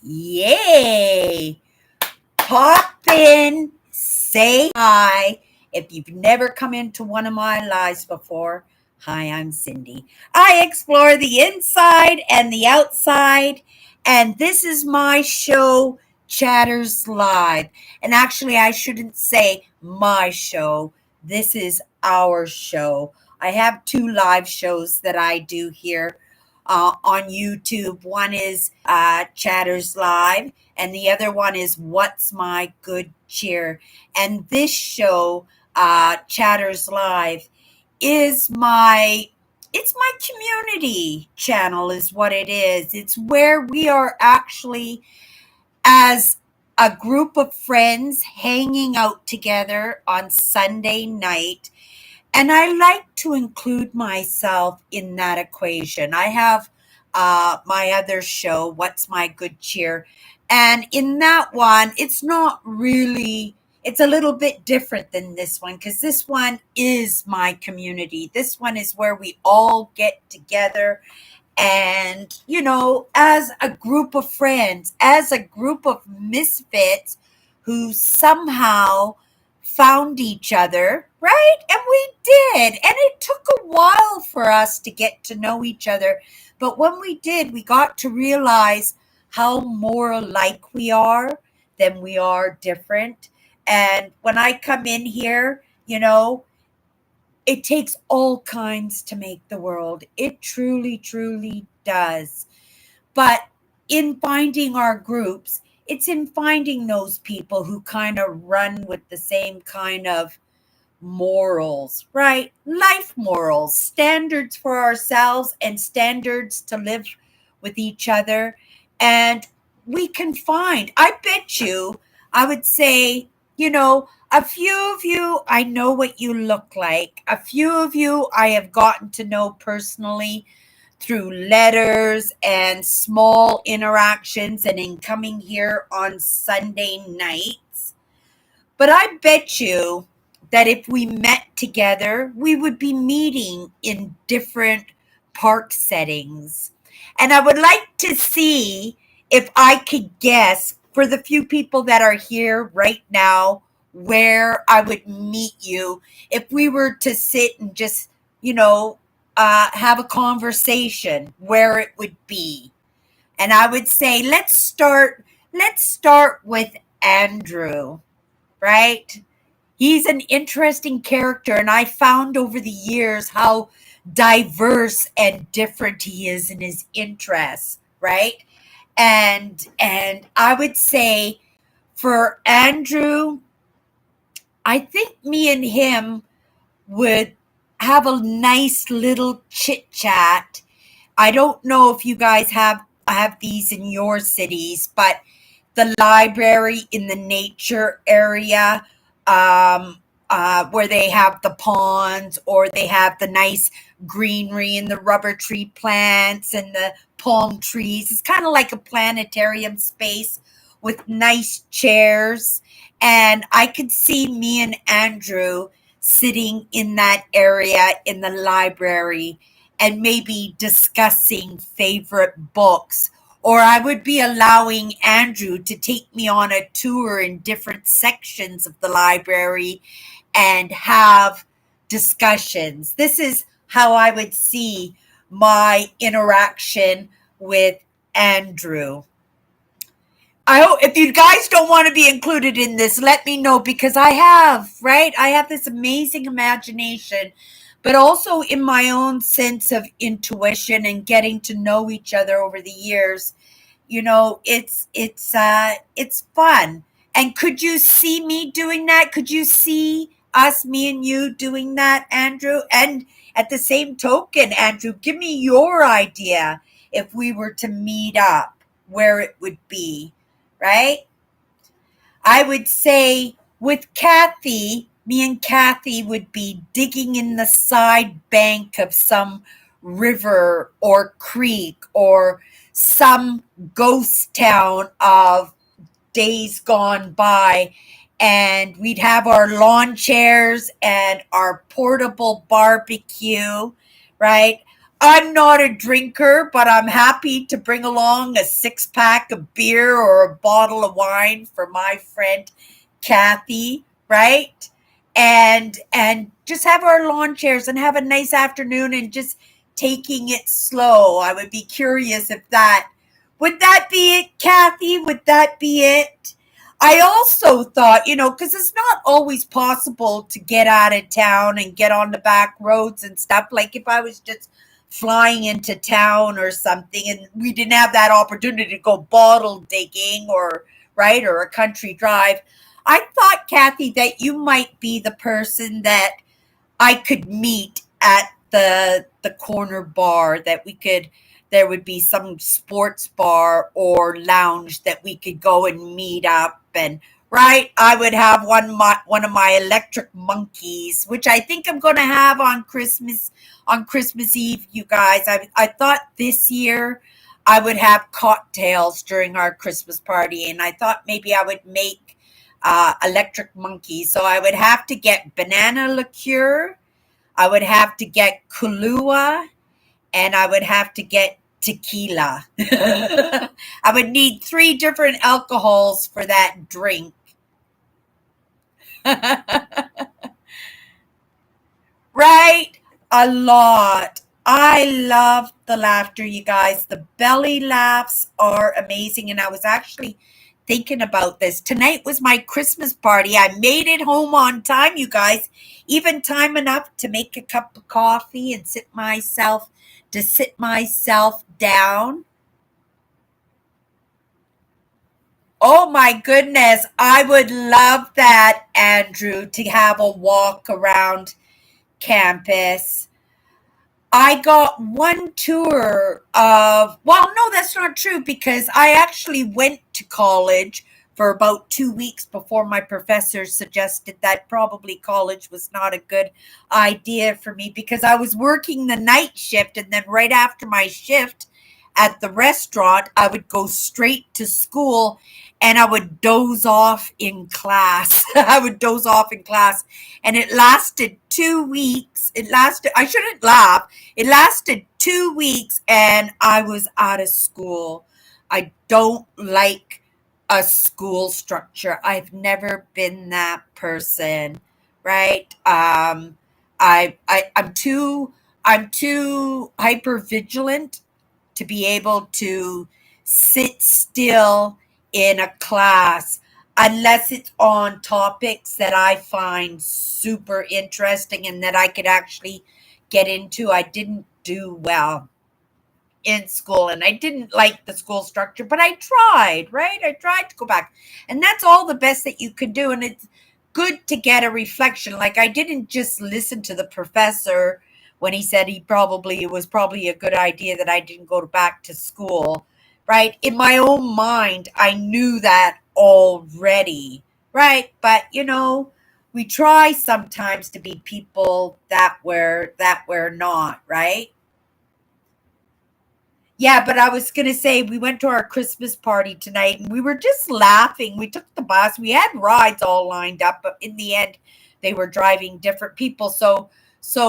Yay! Pop in, say hi. If you've never come into one of my lives before, hi, I'm Cindy. I explore the inside and the outside, and this is my show, Chatters Live. And actually, I shouldn't say my show, this is our show. I have two live shows that I do here on YouTube. One is Chatters Live, and the other one is What's My Good Cheer. And this show, Chatters Live, is my community channel is what it is. It's where we are actually as a group of friends hanging out together on Sunday night, and I like to include myself in that equation. I have my other show, What's My Good Cheer? And in that one, it's a little bit different than this one because this one is my community. This one is where we all get together and, as a group of friends, as a group of misfits who somehow found each other, right? And we did. And it took a while for us to get to know each other. But when we did, we got to realize how more alike we are than we are different. And when I come in here, it takes all kinds to make the world. It truly, truly does. But in finding our groups, it's in finding those people who kind of run with the same kind of morals, right? Life morals, standards for ourselves and standards to live with each other. And we can find, I bet you, I would say, a few of you, I know what you look like. A few of you I have gotten to know personally through letters and small interactions and in coming here on Sunday nights. But I bet you that if we met together, we would be meeting in different park settings. And I would like to see if I could guess for the few people that are here right now where I would meet you if we were to sit and just, have a conversation where it would be. And I would say, let's start with Andrew, right? He's an interesting character, and I found over the years how diverse and different he is in his interests, right? And I would say for Andrew, I think me and him would have a nice little chit chat. I don't know if you guys have these in your cities, but the library in the nature area, where they have the ponds or they have the nice greenery and the rubber tree plants and the palm trees. It's kind of like a planetarium space with nice chairs. And I could see me and Andrew sitting in that area in the library and maybe discussing favorite books, or I would be allowing Andrew to take me on a tour in different sections of the library and have discussions. This is how I would see my interaction with Andrew. I hope if you guys don't want to be included in this, let me know because I have this amazing imagination, but also in my own sense of intuition and getting to know each other over the years. It's fun. And could you see me doing that? Could you see us, me and you doing that, Andrew? And at the same token, Andrew, give me your idea if we were to meet up, where it would be, right? I would say with Kathy, me and Kathy would be digging in the side bank of some river or creek or some ghost town of days gone by. And we'd have our lawn chairs and our portable barbecue, right? I'm not a drinker, but I'm happy to bring along a 6 pack of beer or a bottle of wine for my friend Kathy, right? And just have our lawn chairs and have a nice afternoon and just taking it slow. I would be curious if that would that be it, Kathy? Would that be it? I also thought, because it's not always possible to get out of town and get on the back roads and stuff. Like if I was just flying into town or something and we didn't have that opportunity to go bottle digging or right or a country drive. I thought, Kathy, that you might be the person that I could meet at the corner bar, that we could there would be some sports bar or lounge that we could go and meet up. And right, I would have one of my electric monkeys, which I think I'm going to have on Christmas Eve, you guys. I thought this year I would have cocktails during our Christmas party, and I thought maybe I would make electric monkeys. So I would have to get banana liqueur, I would have to get Kahlua, and I would have to get tequila. I would need 3 different alcohols for that drink. Right? A lot. I love the laughter, you guys. The belly laughs are amazing. And I was actually thinking about this. Tonight was my Christmas party. I made it home on time, you guys. Even time enough to make a cup of coffee and sit myself down. Oh my goodness. I would love that, Andrew, to have a walk around campus. I got one tour of, well, no, that's not true because I actually went to college for about 2 weeks before my professor suggested that probably college was not a good idea for me because I was working the night shift. And then right after my shift at the restaurant, I would go straight to school and I would doze off in class. I would doze off in class. And it lasted 2 weeks. I shouldn't laugh. It lasted 2 weeks and I was out of school. I don't like a school structure. I've never been that person, right? I'm too hyper vigilant to be able to sit still in a class unless it's on topics that I find super interesting and that I could actually get into. I didn't do well in school and I didn't like the school structure, but I tried, right? I tried to go back. And that's all the best that you could do. And it's good to get a reflection. Like I didn't just listen to the professor when he said it was probably a good idea that I didn't go back to school, right? In my own mind, I knew that already, right? But we try sometimes to be people that we're not, right? Yeah, but I was going to say we went to our Christmas party tonight and we were just laughing. We took the bus. We had rides all lined up, but in the end they were driving different people. So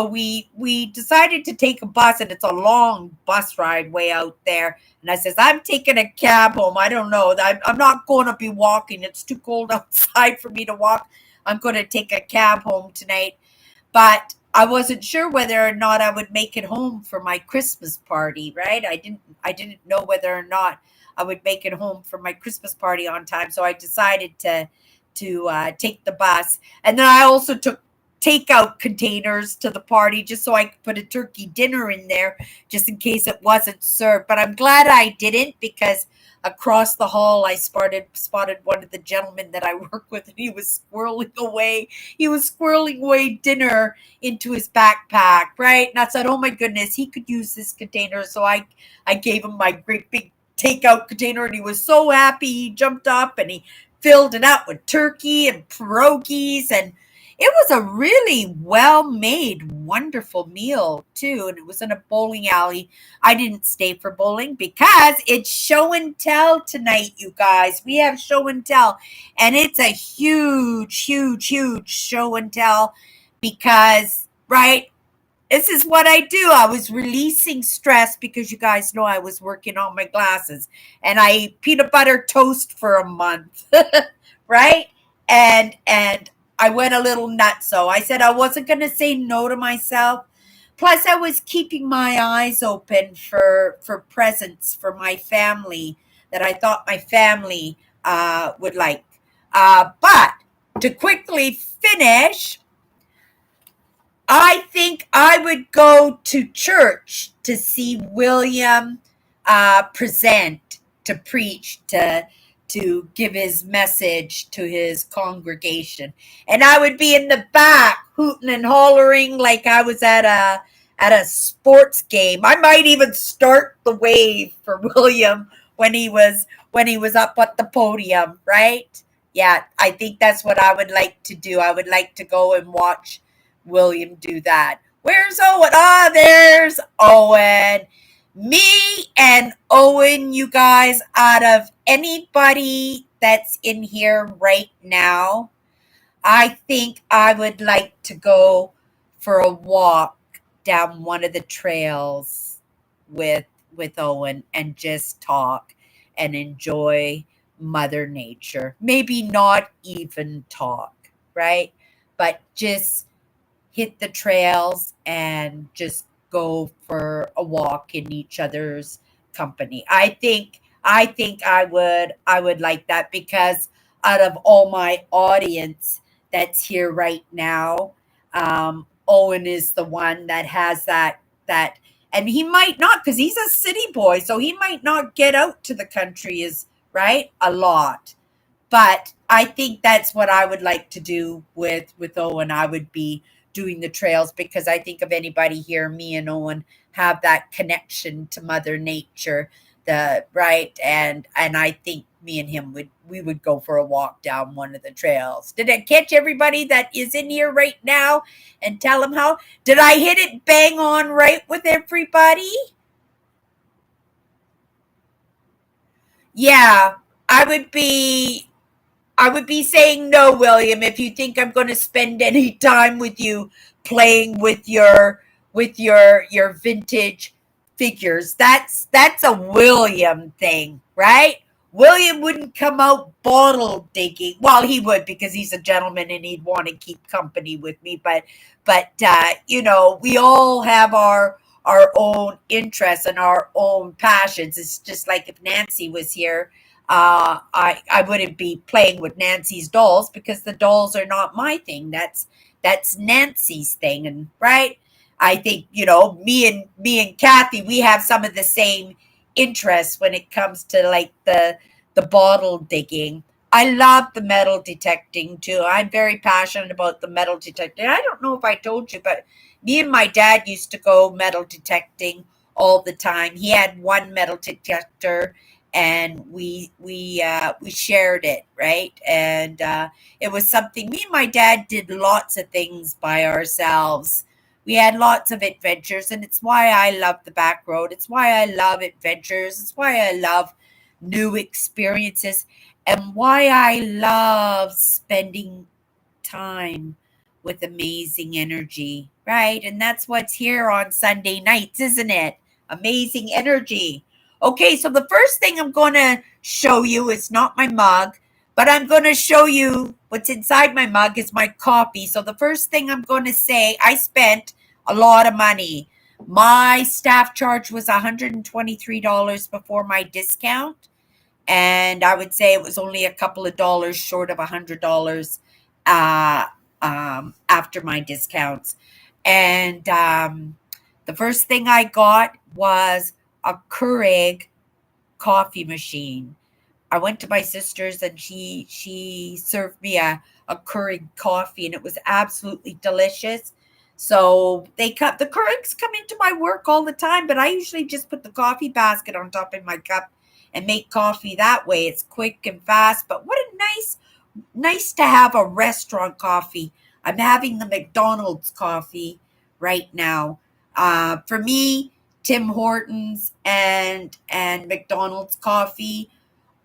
we decided to take a bus and it's a long bus ride way out there. And I says, I'm taking a cab home. I don't know. I'm not going to be walking. It's too cold outside for me to walk. I'm going to take a cab home tonight. But I wasn't sure whether or not I would make it home for my Christmas party, right? I didn't know whether or not I would make it home for my Christmas party on time, so I decided to take the bus. And then I also took takeout containers to the party just so I could put a turkey dinner in there just in case it wasn't served. But I'm glad I didn't because across the hall I spotted one of the gentlemen that I work with and he was squirreling away dinner into his backpack, right? And I said, oh my goodness, he could use this container. So I gave him my great big takeout container and he was so happy. He jumped up and he filled it up with turkey and pierogies, and it was a really well made, wonderful meal, too. And it was in a bowling alley. I didn't stay for bowling because it's show and tell tonight, you guys. We have show and tell. And it's a huge, huge, huge show and tell because, right? This is what I do. I was releasing stress because you guys know I was working on my glasses, and I ate peanut butter toast for a month, right? And I went a little nuts. So I said I wasn't going to say no to myself. Plus, I was keeping my eyes open for presents for my family that I thought my family would like. But to quickly finish, I think I would go to church to see William present, to preach, to give his message to his congregation, and I would be in the back hooting and hollering like I was at a sports game. I might even start the wave for William when he was up at the podium, right? Yeah, I think that's what I would like to do. I would like to go and watch William do that. Where's Owen? Ah, there's Owen. Me and Owen, you guys, out of anybody that's in here right now, I think I would like to go for a walk down one of the trails with with Owen and just talk and enjoy Mother Nature. Maybe not even talk, right? But just hit the trails and just go for a walk in each other's company. I think I would like that because out of all my audience that's here right now, Owen is the one that has that and he might not because he's a city boy, so he might not get out to the country is right a lot, but I think that's what I would like to do with Owen. I would be doing the trails because I think of anybody here, me and Owen have that connection to Mother Nature, the right, and I think me and him would go for a walk down one of the trails. Did I catch everybody that is in here right now and tell them how? Did I hit it bang on right with everybody? Yeah, I would be I would be saying no, William, if you think I'm going to spend any time with you playing with your vintage figures. That's a William thing, right? William wouldn't come out bottle digging. Well, he would because he's a gentleman and he'd want to keep company with me. But you know, we all have our own interests and our own passions. It's just like if Nancy was here, I wouldn't be playing with Nancy's dolls because the dolls are not my thing. That's Nancy's thing, and right. I think you know me and Kathy. We have some of the same interests when it comes to like the bottle digging. I love the metal detecting too. I'm very passionate about the metal detecting. I don't know if I told you, but me and my dad used to go metal detecting all the time. He had one metal detector and we shared it, right? And it was something me and my dad did lots of things by ourselves. We had lots of adventures, and it's why I love the back road. It's why I love adventures. It's why I love new experiences, and why I love spending time with amazing energy, right? And that's what's here on Sunday nights, isn't it? Amazing energy. Okay, so the first thing I'm going to show you is not my mug, but I'm going to show you what's inside my mug is my coffee. So the first thing I'm going to say, I spent a lot of money. My staff charge was $123 before my discount, and I would say it was only a couple of dollars short of $100 uh, after my discounts. And the first thing I got was a Keurig coffee machine. I went to my sister's and she served me a Keurig coffee and it was absolutely delicious. So they cut the Keurigs come into my work all the time, but I usually just put the coffee basket on top of my cup and make coffee that way. It's quick and fast. But what a nice to have a restaurant coffee. I'm having the McDonald's coffee right now. For me, Tim Hortons and McDonald's coffee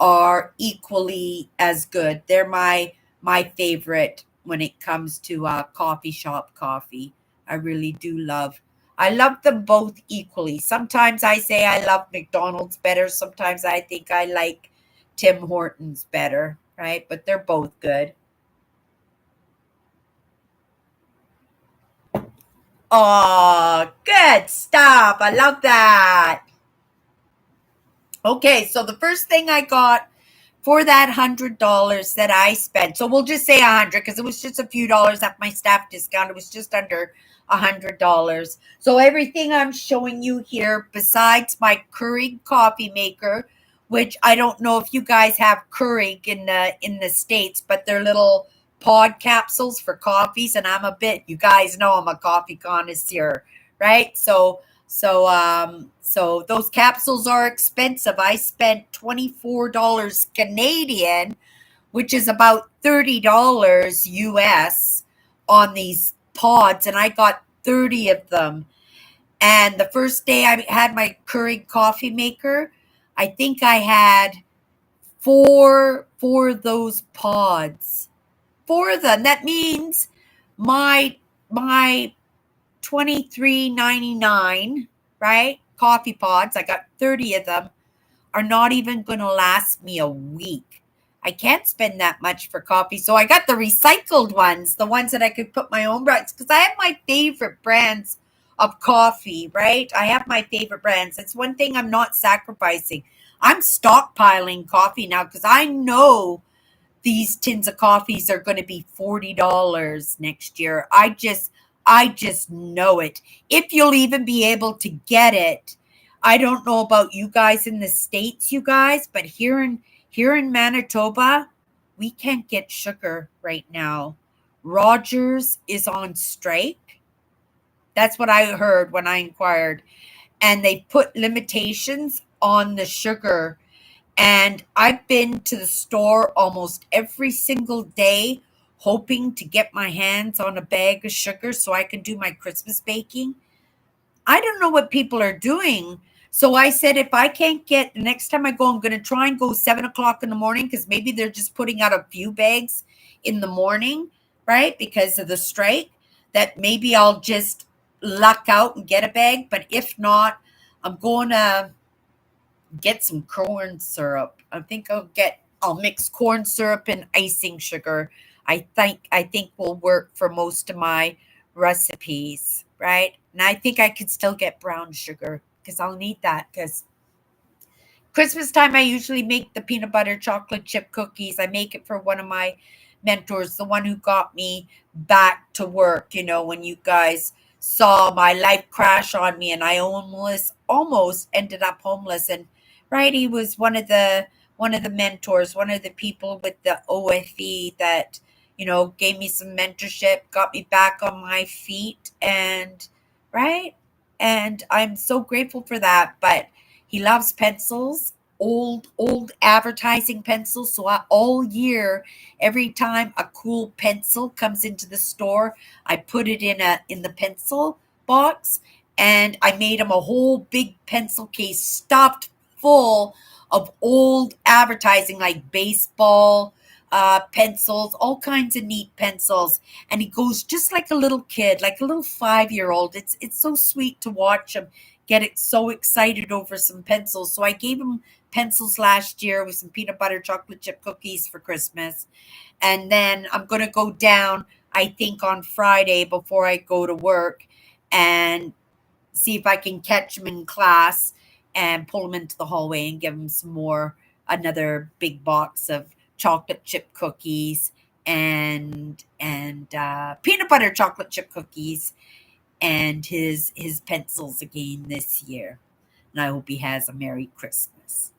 are equally as good. They're my favorite when it comes to coffee shop coffee. I really do love I love them both equally. Sometimes I say I love McDonald's better. Sometimes I think I like Tim Hortons better, right? But they're both good. Oh, good stuff. I love that. Okay, so the first thing I got for that $100 that I spent, so we'll just say 100 because it was just a few dollars at my staff discount. It was just under $100. So everything I'm showing you here, besides my Keurig coffee maker, which I don't know if you guys have Keurig in the States, but they're little pod capsules for coffees, and you guys know I'm a coffee connoisseur, right? So those capsules are expensive. I spent $24 Canadian, which is about $30 US on these pods, and I got 30 of them. And the first day I had my Keurig coffee maker, I think I had four of those pods. Four of them. That means my 23.99, right? Coffee pods. I got 30 of them, are not even going to last me a week. I can't spend that much for coffee. So I got the recycled ones, the ones that I could put my own brands, because I have my favorite brands of coffee, right? I have my favorite brands. It's one thing I'm not sacrificing. I'm stockpiling coffee now because I know these tins of coffees are going to be $40 next year. I just know it. If you'll even be able to get it. I don't know about you guys in the States, you guys, but here in Manitoba, we can't get sugar right now. Rogers is on strike. That's what I heard when I inquired. And they put limitations on the sugar, and I've been to the store almost every single day hoping to get my hands on a bag of sugar so I can do my Christmas baking. I don't know what people are doing. So I said, if I can't get, the next time I go, I'm going to try and go 7 o'clock in the morning because maybe they're just putting out a few bags in the morning, right? Because of the strike, that maybe I'll just luck out and get a bag. But if not, I'm going to get some corn syrup. I'll mix corn syrup and icing sugar. I think will work for most of my recipes, right? And I think I could still get brown sugar because I'll need that because Christmas time, I usually make the peanut butter chocolate chip cookies. I make it for one of my mentors, the one who got me back to work, when you guys saw my life crash on me and I almost ended up homeless. And right, he was one of the mentors, one of the people with the OFE that, gave me some mentorship, got me back on my feet, and right? And I'm so grateful for that. But he loves pencils, old advertising pencils. So all year, every time a cool pencil comes into the store, I put it in the pencil box, and I made him a whole big pencil case stuffed full of old advertising like baseball pencils, all kinds of neat pencils. And he goes just like a little kid, like a little 5-year-old. It's so sweet to watch him get it so excited over some pencils. So I gave him pencils last year with some peanut butter chocolate chip cookies for Christmas. And then I'm going to go down, I think, on Friday before I go to work and see if I can catch him in class and pull him into the hallway and give him another big box of chocolate chip cookies and peanut butter chocolate chip cookies and his pencils again this year. And I hope he has a Merry Christmas.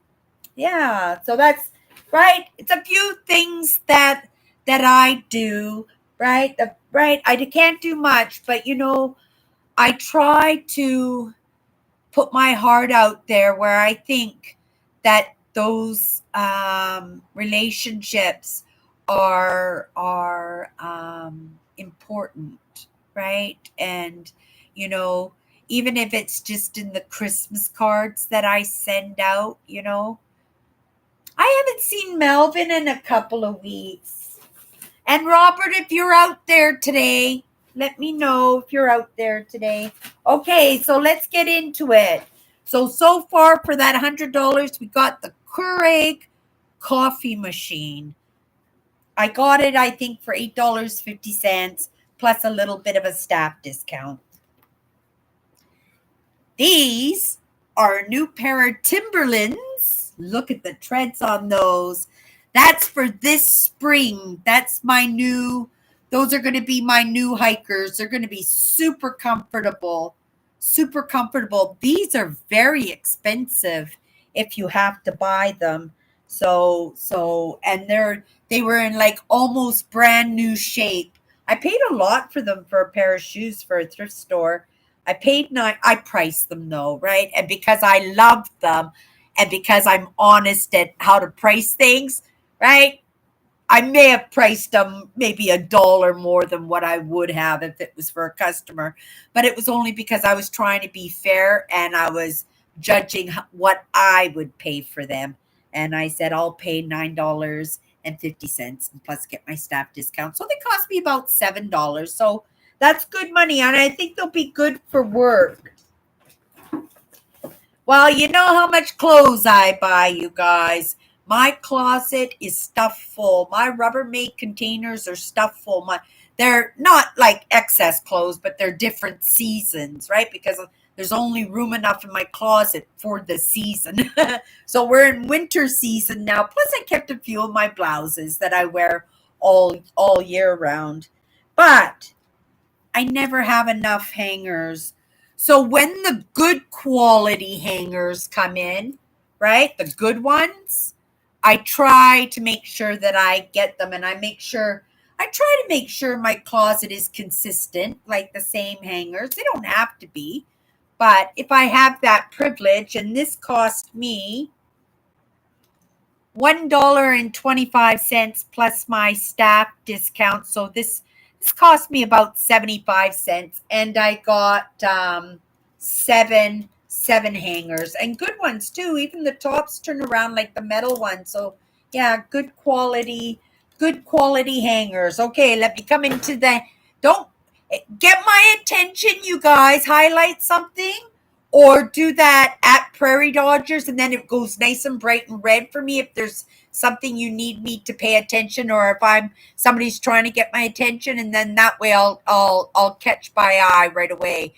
Yeah, so that's right. It's a few things that I do, right? Right. I can't do much, but I try to put my heart out there where I think that those relationships are important, right? And even if it's just in the Christmas cards that I send out, I haven't seen Melvin in a couple of weeks. And Robert, if you're out there today, Let me know if you're out there today. Okay, so let's get into it. So far for that $100, we got the Keurig coffee machine. I got it, I think, for $8.50 plus a little bit of a staff discount. These are a new pair of Timberlands. Look at the treads on those. That's for this spring. That's my new, those are going to be my new hikers. They're going to be super comfortable. Super comfortable. These are very expensive if you have to buy them. And they were in like almost brand new shape. I paid a lot for them for a pair of shoes for a thrift store. I paid nine. I priced them though, right? And because I love them, and because I'm honest at how to price things, right? I may have priced them maybe $1 more than what I would have if it was for a customer, but it was only because I was trying to be fair and I was judging what I would pay for them. And I said I'll pay $9.50 and plus get my staff discount. So they cost me about $7. So that's good money, and I think they'll be good for work. Well, you know how much clothes I buy, you guys. My closet is stuffed full. My Rubbermaid containers are stuffed full. They're not like excess clothes, but they're different seasons, right? Because there's only room enough in my closet for the season. So we're in winter season now. Plus, I kept a few of my blouses that I wear all year round. But I never have enough hangers. So when the good quality hangers come in, right, the good ones, I try to make sure that I get them, and I try to make sure my closet is consistent, like the same hangers. They don't have to be, but if I have that privilege, and this cost me $1.25 plus my staff discount. So this cost me about 75 cents, and I got seven hangers, and good ones too. Even the tops turn around like the metal ones. So yeah, good quality hangers. Okay, let me come into the don't get my attention, you guys. Highlight something or do that at Prairie Dodgers, and then it goes nice and bright and red for me if there's something you need me to pay attention, or if I'm somebody's trying to get my attention, and then that way I'll catch my eye right away.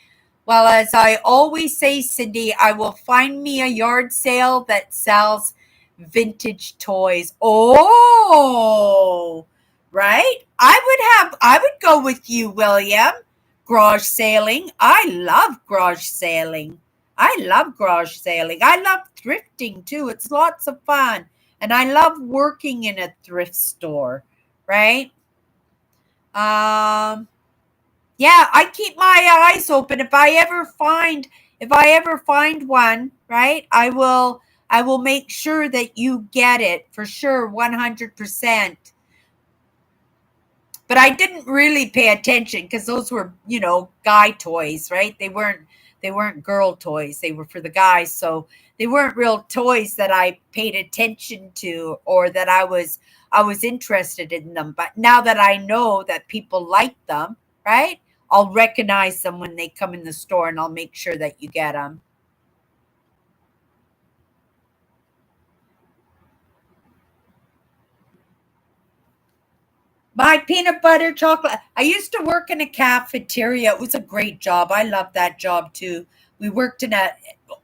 Well, as I always say, Cindy, I will find me a yard sale that sells vintage toys. Oh, right. I would go with you, William. Garage sailing. I love garage sailing. I love garage sailing. I love thrifting too. It's lots of fun. And I love working in a thrift store, right? Um, yeah, I keep my eyes open. If I ever find one, right? I will make sure that you get it for sure, 100%. But I didn't really pay attention because those were, guy toys, right? They weren't girl toys. They were for the guys. So they weren't real toys that I paid attention to or that I was interested in them. But now that I know that people like them, right? I'll recognize them when they come in the store, and I'll make sure that you get them. My peanut butter chocolate. I used to work in a cafeteria. It was a great job. I loved that job too. We worked in well,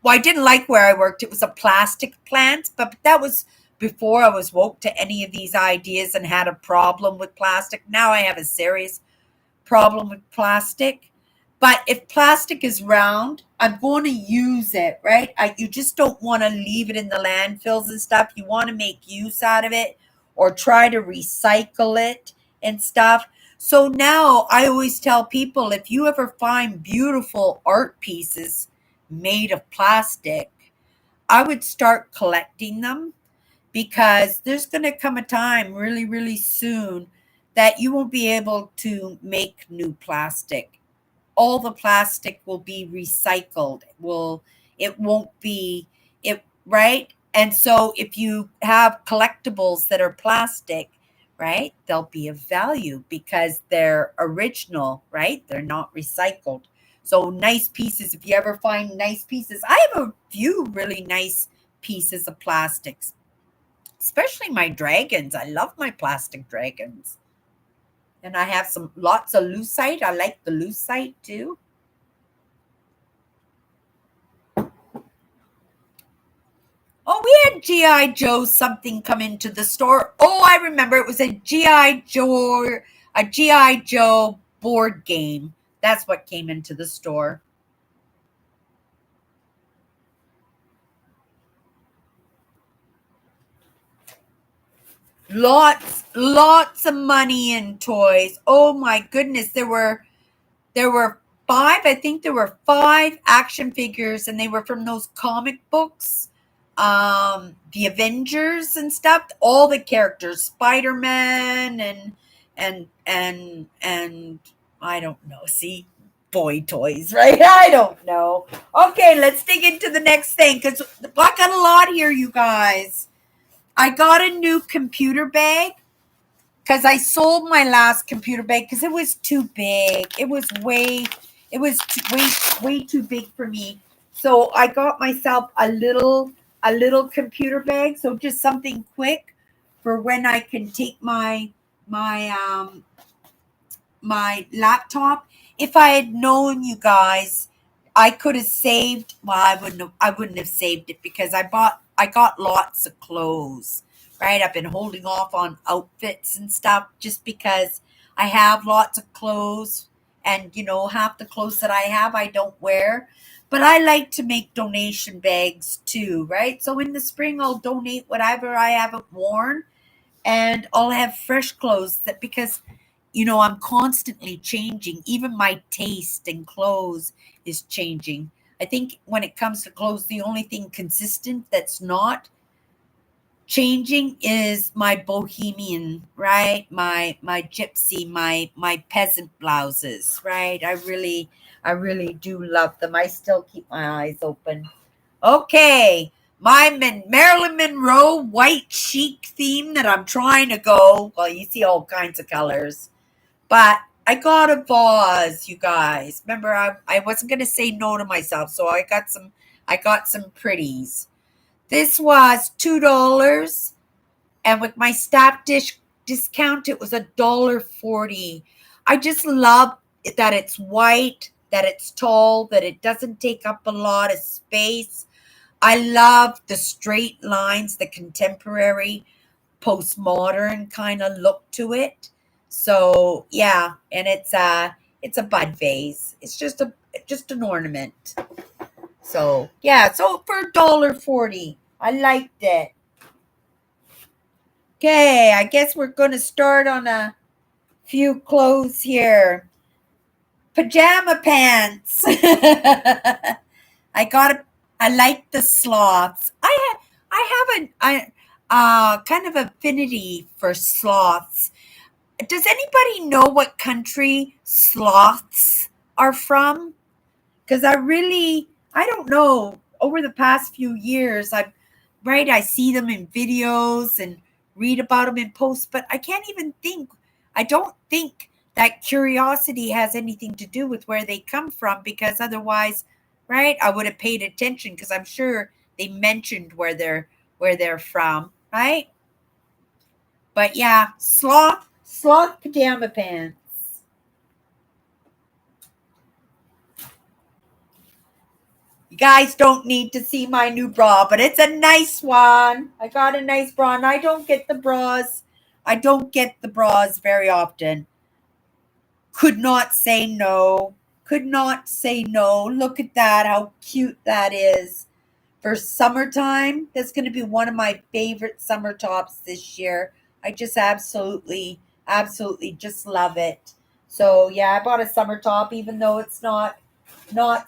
I didn't like where I worked. It was a plastic plant, but that was before I was woke to any of these ideas and had a problem with plastic. Now I have a serious problem with plastic. But if plastic is round, I'm going to use it, right? You just don't want to leave it in the landfills and stuff. You want to make use out of it or try to recycle it and stuff. So now I always tell people if you ever find beautiful art pieces made of plastic, I would start collecting them because there's going to come a time really, really soon that you won't be able to make new plastic. All the plastic will be recycled. It won't be it right? And so if you have collectibles that are plastic, right? They'll be of value because they're original, right? They're not recycled. So nice pieces, if you ever find nice pieces, I have a few really nice pieces of plastics, especially my dragons. I love my plastic dragons. And I have some lots of lucite. I like the lucite too. Oh, we had GI Joe something come into the store. Oh, I remember it was a GI Joe board game. That's what came into the store. Lots of money in toys. Oh my goodness, there were five. I think there were five action figures, and they were from those comic books, the Avengers and stuff. All the characters, Spider Man, and I don't know. See, boy toys, right? I don't know. Okay, let's dig into the next thing because I got a lot here, you guys. I got a new computer bag because I sold my last computer bag because it was too big. Way too big for me. So I got myself a little computer bag. So just something quick for when I can take my laptop. If I had known, you guys, I could have saved. Well, I wouldn't have saved it because I got lots of clothes. Right, I've been holding off on outfits and stuff just because I have lots of clothes, and half the clothes that I have I don't wear. But I like to make donation bags too, right? So in the spring I'll donate whatever I haven't worn, and I'll have fresh clothes that because I'm constantly changing. Even my taste in clothes is changing. I think when it comes to clothes, the only thing consistent that's not changing is my bohemian, right? My gypsy, my peasant blouses, right? I really do love them. I still keep my eyes open. Okay, my Marilyn Monroe white chic theme that I'm trying to go. Well, you see all kinds of colors, but I got a vase, you guys. Remember, I wasn't gonna say no to myself, so I got some pretties. This was $2, and with my stop dish discount, it was $1.40. I just love that it's white, that it's tall, that it doesn't take up a lot of space. I love the straight lines, the contemporary postmodern kind of look to it. So yeah, and it's a bud vase. It's just an ornament. So yeah, so for $1.40, I liked it. Okay, I guess we're gonna start on a few clothes here. Pajama pants. I got a. I like the sloths. I have a kind of affinity for sloths. Does anybody know what country sloths are from? Because I don't know. Over the past few years, I see them in videos and read about them in posts, but I don't think that curiosity has anything to do with where they come from because otherwise, right, I would have paid attention because I'm sure they mentioned where they're from, right? But yeah, sloth pajama pants. You guys don't need to see my new bra, but it's a nice one. I got a nice bra, and I don't get the bras. I don't get the bras very often. Could not say no. Could not say no. Look at that, how cute that is. For summertime, that's going to be one of my favorite summer tops this year. I just absolutely just love it. So yeah, I bought a summer top, even though it's not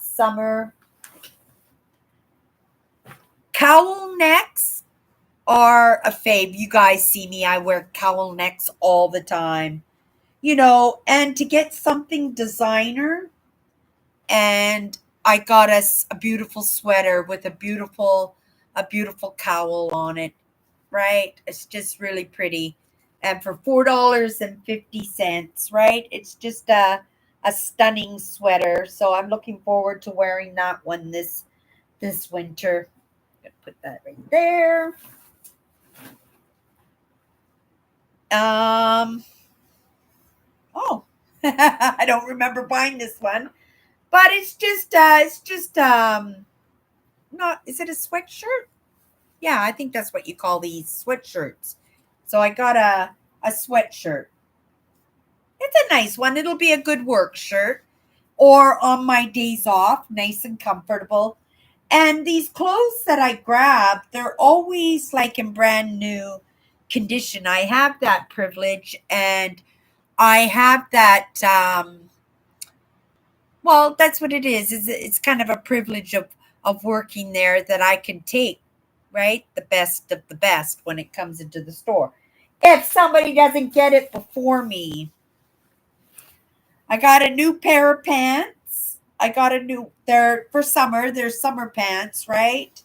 summer. Cowl necks are a fave. You guys see me, I wear cowl necks all the time. And to get something designer, and I got us a beautiful sweater with a beautiful cowl on it, right? It's just really pretty. and for $4.50, right? It's just a stunning sweater. So I'm looking forward to wearing that one this winter. I'm gonna put that right there. Um oh, I don't remember buying this one, but it's just not, is it a sweatshirt? Yeah, I think that's what you call these, sweatshirts. So I got a sweatshirt. It's a nice one. It'll be a good work shirt or on my days off, nice and comfortable. And these clothes that I grab, they're always like in brand new condition. I have that privilege, and I have that well, that's what it is. It's kind of a privilege of working there, that I can take, right, the best of the best when it comes into the store. If somebody doesn't get it before me, I got a new pair of pants. I got a new, they're for summer, they're summer pants, right?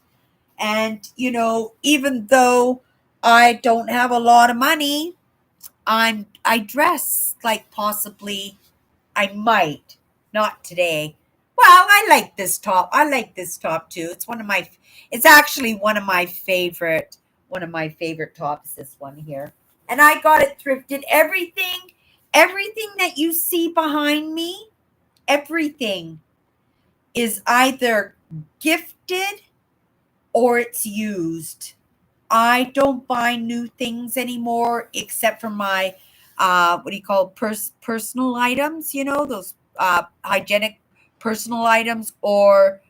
And even though I don't have a lot of money, I dress like possibly I might. Not today. Well, I like this top. I like this top too. It's actually one of my favorite tops, this one here. And I got it thrifted. Everything that you see behind me, everything is either gifted or it's used. I don't buy new things anymore except for my what do you call personal items, those hygienic personal items, or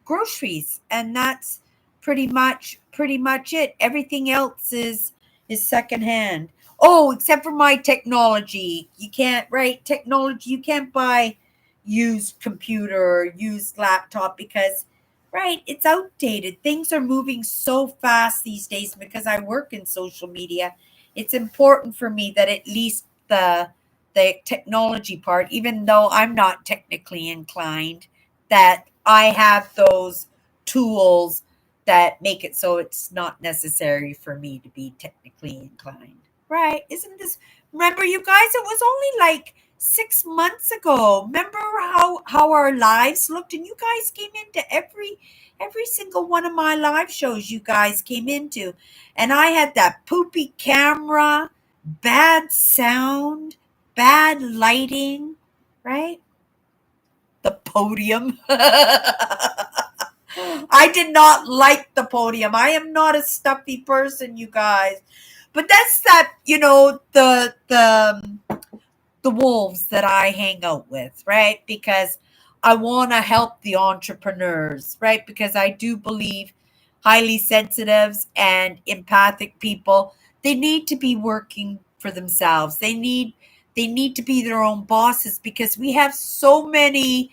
groceries, and that's pretty much it. Everything else is secondhand. Oh, except for my technology. You can't, right? Technology, you can't buy used computer or used laptop because, right, it's outdated. Things are moving so fast these days because I work in social media. It's important for me that at least the technology part, even though I'm not technically inclined, that I have those tools that make it so it's not necessary for me to be technically inclined. Right? Isn't this, remember you guys, it was only like 6 months ago. Remember how our lives looked, and you guys came into every single one of my live shows you guys came into, and I had that poopy camera, bad sound, bad lighting, right? The podium. I did not like the podium. I am not a stuffy person, you guys. But that's that, the wolves that I hang out with, right? Because I want to help the entrepreneurs, right? Because I do believe highly sensitives and empathic people, they need to be working for themselves. They need to be their own bosses, because we have so many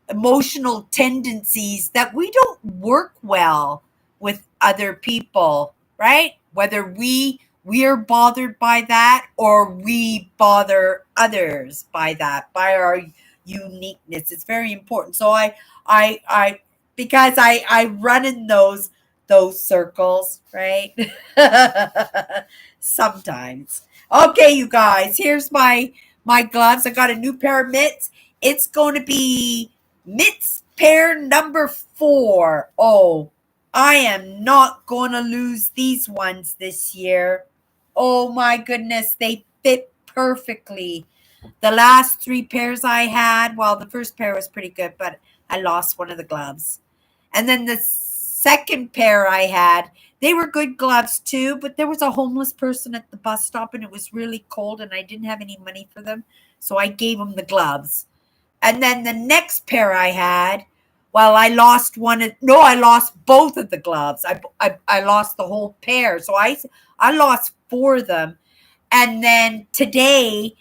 emotional tendencies that we don't work well with other people, right? Whether we're bothered by that, or we bother others by that, by our uniqueness. It's very important. So I because I run in those circles, right? Sometimes. Okay, you guys, here's my gloves. I got a new pair of mitts. It's going to be mitts pair number 4. Oh, I am not going to lose these ones this year. Oh my goodness, they fit perfectly. The last 3 pairs I had, well, the first pair was pretty good, but I lost one of the gloves. And then the second pair I had, they were good gloves too, but there was a homeless person at the bus stop and it was really cold and I didn't have any money for them. So I gave him the gloves. And then the next pair I had, well, I lost no, I lost both of the gloves. I lost the whole pair. So I lost 4 of them. And then today,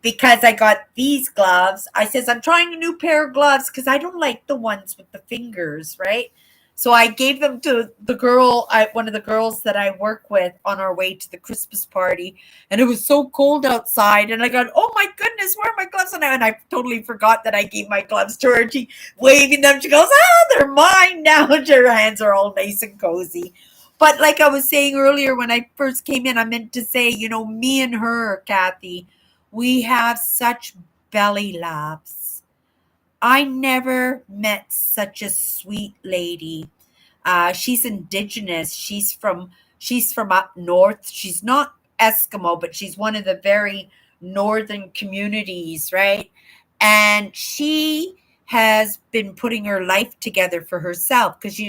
because I got these gloves, I says, I'm trying a new pair of gloves because I don't like the ones with the fingers, right? So I gave them to the girl, one of the girls that I work with, on our way to the Christmas party. And it was so cold outside. And I got, oh my goodness, where are my gloves? And I totally forgot that I gave my gloves to her. She waving them. She goes, they're mine now. And her hands are all nice and cozy. But like I was saying earlier when I first came in, I meant to say, me and her, Kathy, we have such belly laughs. I never met such a sweet lady. She's indigenous. She's from up north. She's not Eskimo, but she's one of the very northern communities, right? And she has been putting her life together for herself because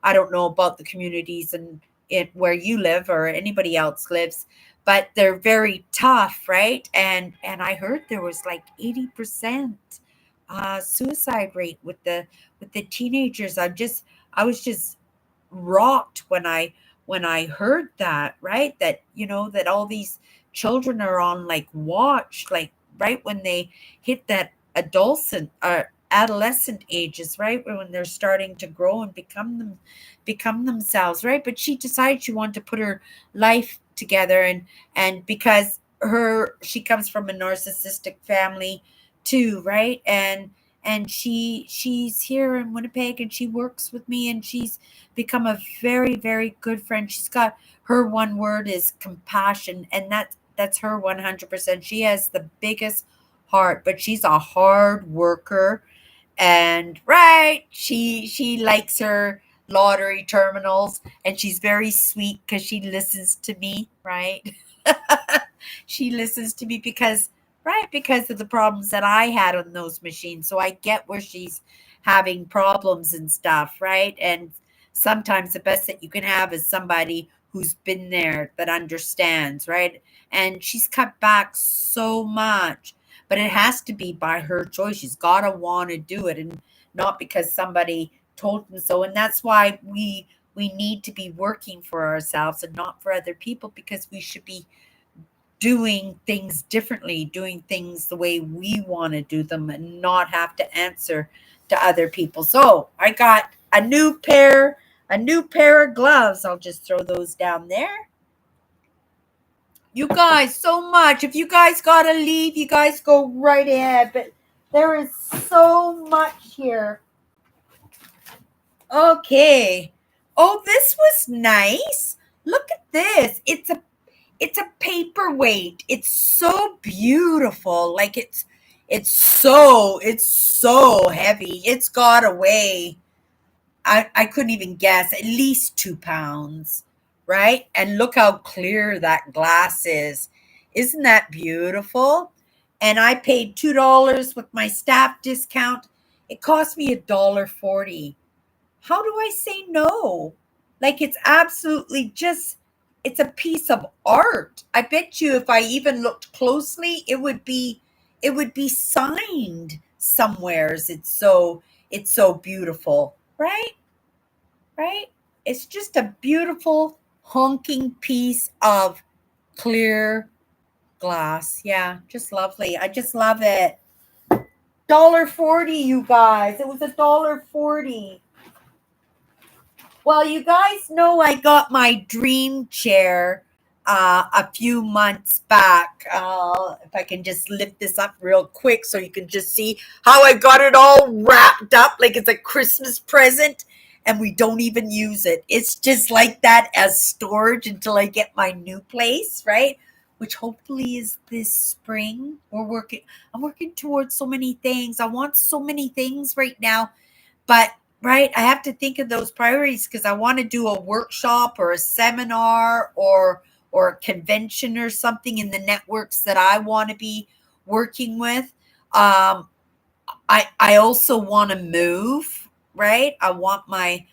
I don't know about the communities and it where you live or anybody else lives, but they're very tough, right? And I heard there was like 80% suicide rate with the teenagers. I was just rocked when I heard that, right? That all these children are on like watch, like right when they hit that adolescent ages, right? When they're starting to grow and become themselves, right? But she decided she wanted to put her life together and because she comes from a narcissistic family too, right? And she's here in Winnipeg and she works with me and she's become a very, very good friend. She's got her one word is compassion, and that's her 100%. She has the biggest heart, but she's a hard worker and right, she likes her lottery terminals and she's very sweet because she listens to me, right? She listens to me because of the problems that I had on those machines. So I get where she's having problems and stuff, right? And sometimes the best that you can have is somebody who's been there that understands, right? And she's cut back so much, but it has to be by her choice. She's got to want to do it and not because somebody told them so. And that's why we need to be working for ourselves and not for other people because we should be doing things differently, doing things the way we want to do them and not have to answer to other people. So I got a new pair of gloves. I'll just throw those down there. You guys, so much. If you guys gotta leave, you guys go right ahead. But there is so much here. Okay. Oh, this was nice. Look at this. It's a paperweight. It's so beautiful. Like it's so heavy. It's got to weigh, I couldn't even guess, at least 2 pounds, right? And look how clear that glass is. Isn't that beautiful? And I paid $2 with my staff discount. It cost me $1.40. How do I say no? Like it's absolutely just it's a piece of art. I bet you if I even looked closely, it would be signed somewheres. It's so beautiful, right? Right? It's just a beautiful honking piece of clear glass. Yeah, just lovely. I just love it. $1.40, you guys. It was $1.40. Well, you guys know I got my dream chair a few months back. If I can just lift this up real quick so you can just see how I got it all wrapped up like it's a Christmas present and we don't even use it. It's just like that as storage until I get my new place, right? Which hopefully is this spring. I'm working towards so many things. I want so many things right now, but right, I have to think of those priorities because I want to do a workshop or a seminar or a convention or something in the networks that I want to be working with. I also want to move, right? I want my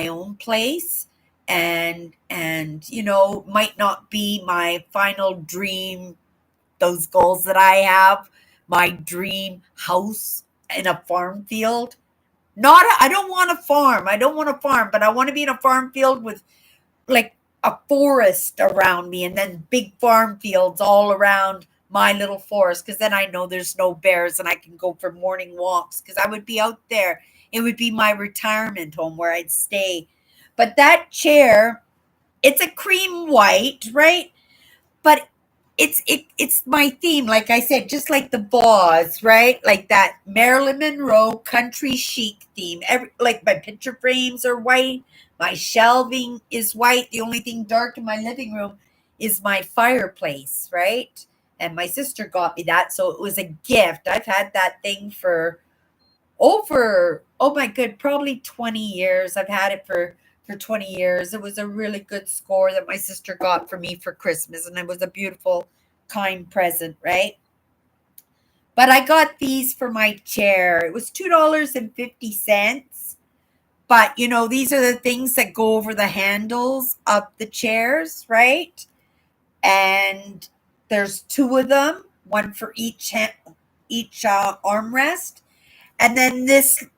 own place and might not be my final dream, those goals that I have, my dream house in a farm field. Not I don't want a farm. I don't want a farm, but I want to be in a farm field with like a forest around me and then big farm fields all around my little forest because then I know there's no bears and I can go for morning walks because I would be out there. It would be my retirement home where I'd stay. But that chair, it's a cream white, right? But it's my theme, like I said, just like the vase, right? Like that Marilyn Monroe country chic theme. Like my picture frames are white, my shelving is white. The only thing dark in my living room is my fireplace, right? And my sister got me that, so it was a gift. I've had that thing for over, oh my good, probably 20 years. I've had it for 20 years. It was a really good score that my sister got for me for Christmas, and it was a beautiful, kind present, right? But I got these for my chair. It was $2.50. But these are the things that go over the handles of the chairs, right? And there's two of them, one for each armrest. And then this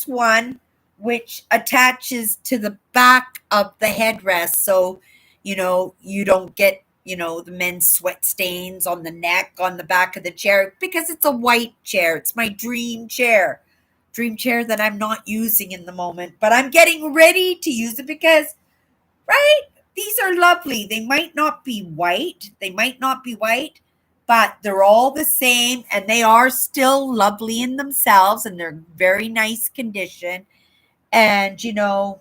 one, which attaches to the back of the headrest, so you don't get the men's sweat stains on the neck, on the back of the chair, because it's a white chair. It's my dream chair that I'm not using in the moment, but I'm getting ready to use it because, right, these are lovely. They might not be white, but they're all the same, and they are still lovely in themselves, and they're very nice condition. And they'll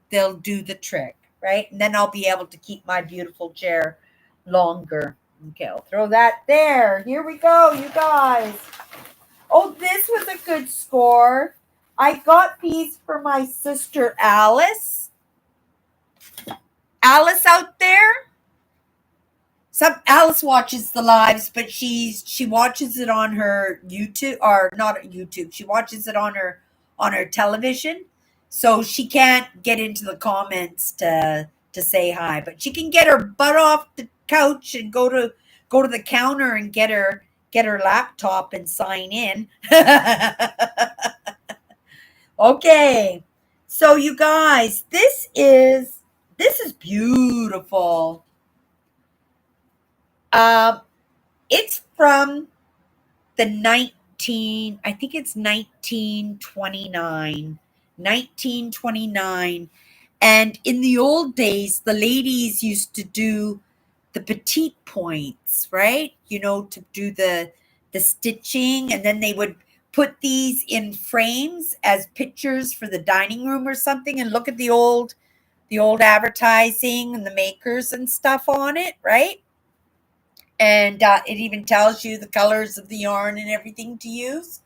do the trick, right? And then I'll be able to keep my beautiful chair longer. Okay, I'll throw that there. Here we go, you guys. Oh, this was a good score. I got these for my sister Alice. Alice out there? Alice watches the lives, but she watches it on her YouTube, or not YouTube. She watches it on her television, so she can't get into the comments to say hi. But she can get her butt off the couch and go to the counter and get her laptop and sign in. Okay, so you guys, this is beautiful. Um, it's from the I think it's 1929. 1929. And in the old days, the ladies used to do the petite points, right? To do the stitching, and then they would put these in frames as pictures for the dining room or something, and look at the old advertising and the makers and stuff on it, right? And it even tells you the colors of the yarn and everything to use.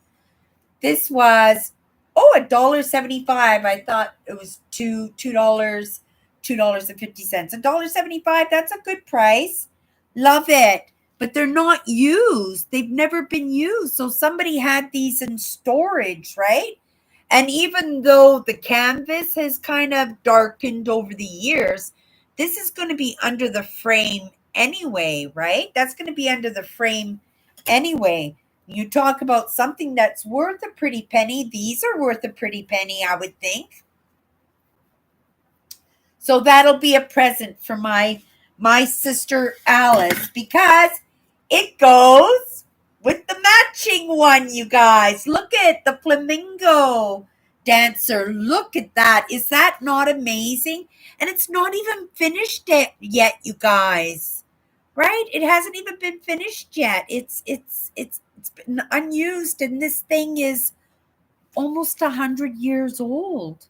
This was $1.75. I thought it was $2, $2.50. $1.75. That's a good price. Love it. But they're not used. They've never been used. So somebody had these in storage, right? And even though the canvas has kind of darkened over the years, this is going to be under the frame anyway, right? That's going to be under the frame anyway. You talk about something that's worth a pretty penny. These are worth a pretty penny, I would think. So that'll be a present for my sister Alice, because it goes with the matching one, you guys. Look at the flamingo dancer. Look at that. Is that not amazing? And it's not even finished yet, you guys. Right? It hasn't even been finished yet. It's been unused, and this thing is almost 100 years old.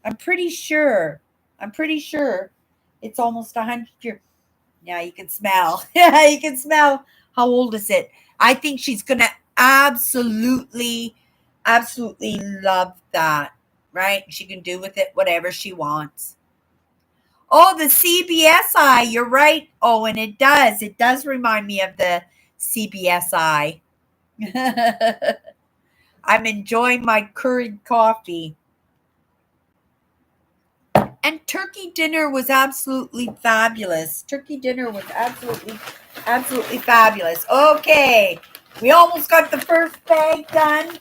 I'm pretty sure. It's almost 100 years. Yeah, you can smell. Yeah, you can smell. How old is it? I think she's gonna absolutely love that. Right? She can do with it whatever she wants. Oh, the CBSI. You're right. Oh, and it does remind me of the CBSI. I'm enjoying my curried coffee. And turkey dinner was absolutely fabulous. Turkey dinner was absolutely fabulous. Okay, we almost got the first bag done.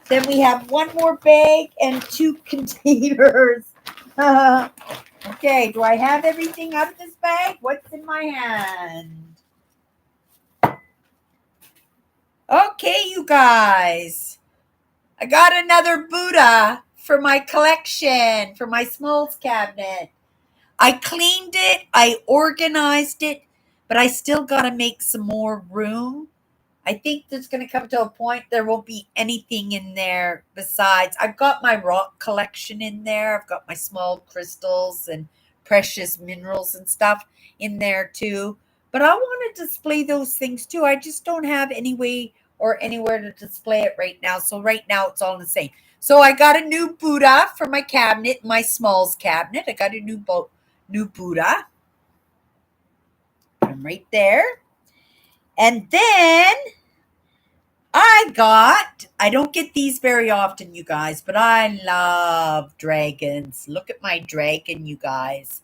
Then we have one more bag and two containers. Okay, do I have everything out of this bag? What's in my hand? Okay, you guys. I got another Buddha for my collection, for my Smalls cabinet. I cleaned it, I organized it, but I still got to make some more room. I think there's going to come to a point there won't be anything in there besides. I've got my rock collection in there. I've got my small crystals and precious minerals and stuff in there too. But I want to display those things too. I just don't have any way or anywhere to display it right now. So right now it's all the same. So I got a new Buddha for my cabinet, my smalls cabinet. I got a new Buddha. I'm right there. And then I don't get these very often, you guys, but I love dragons. Look at my dragon, you guys,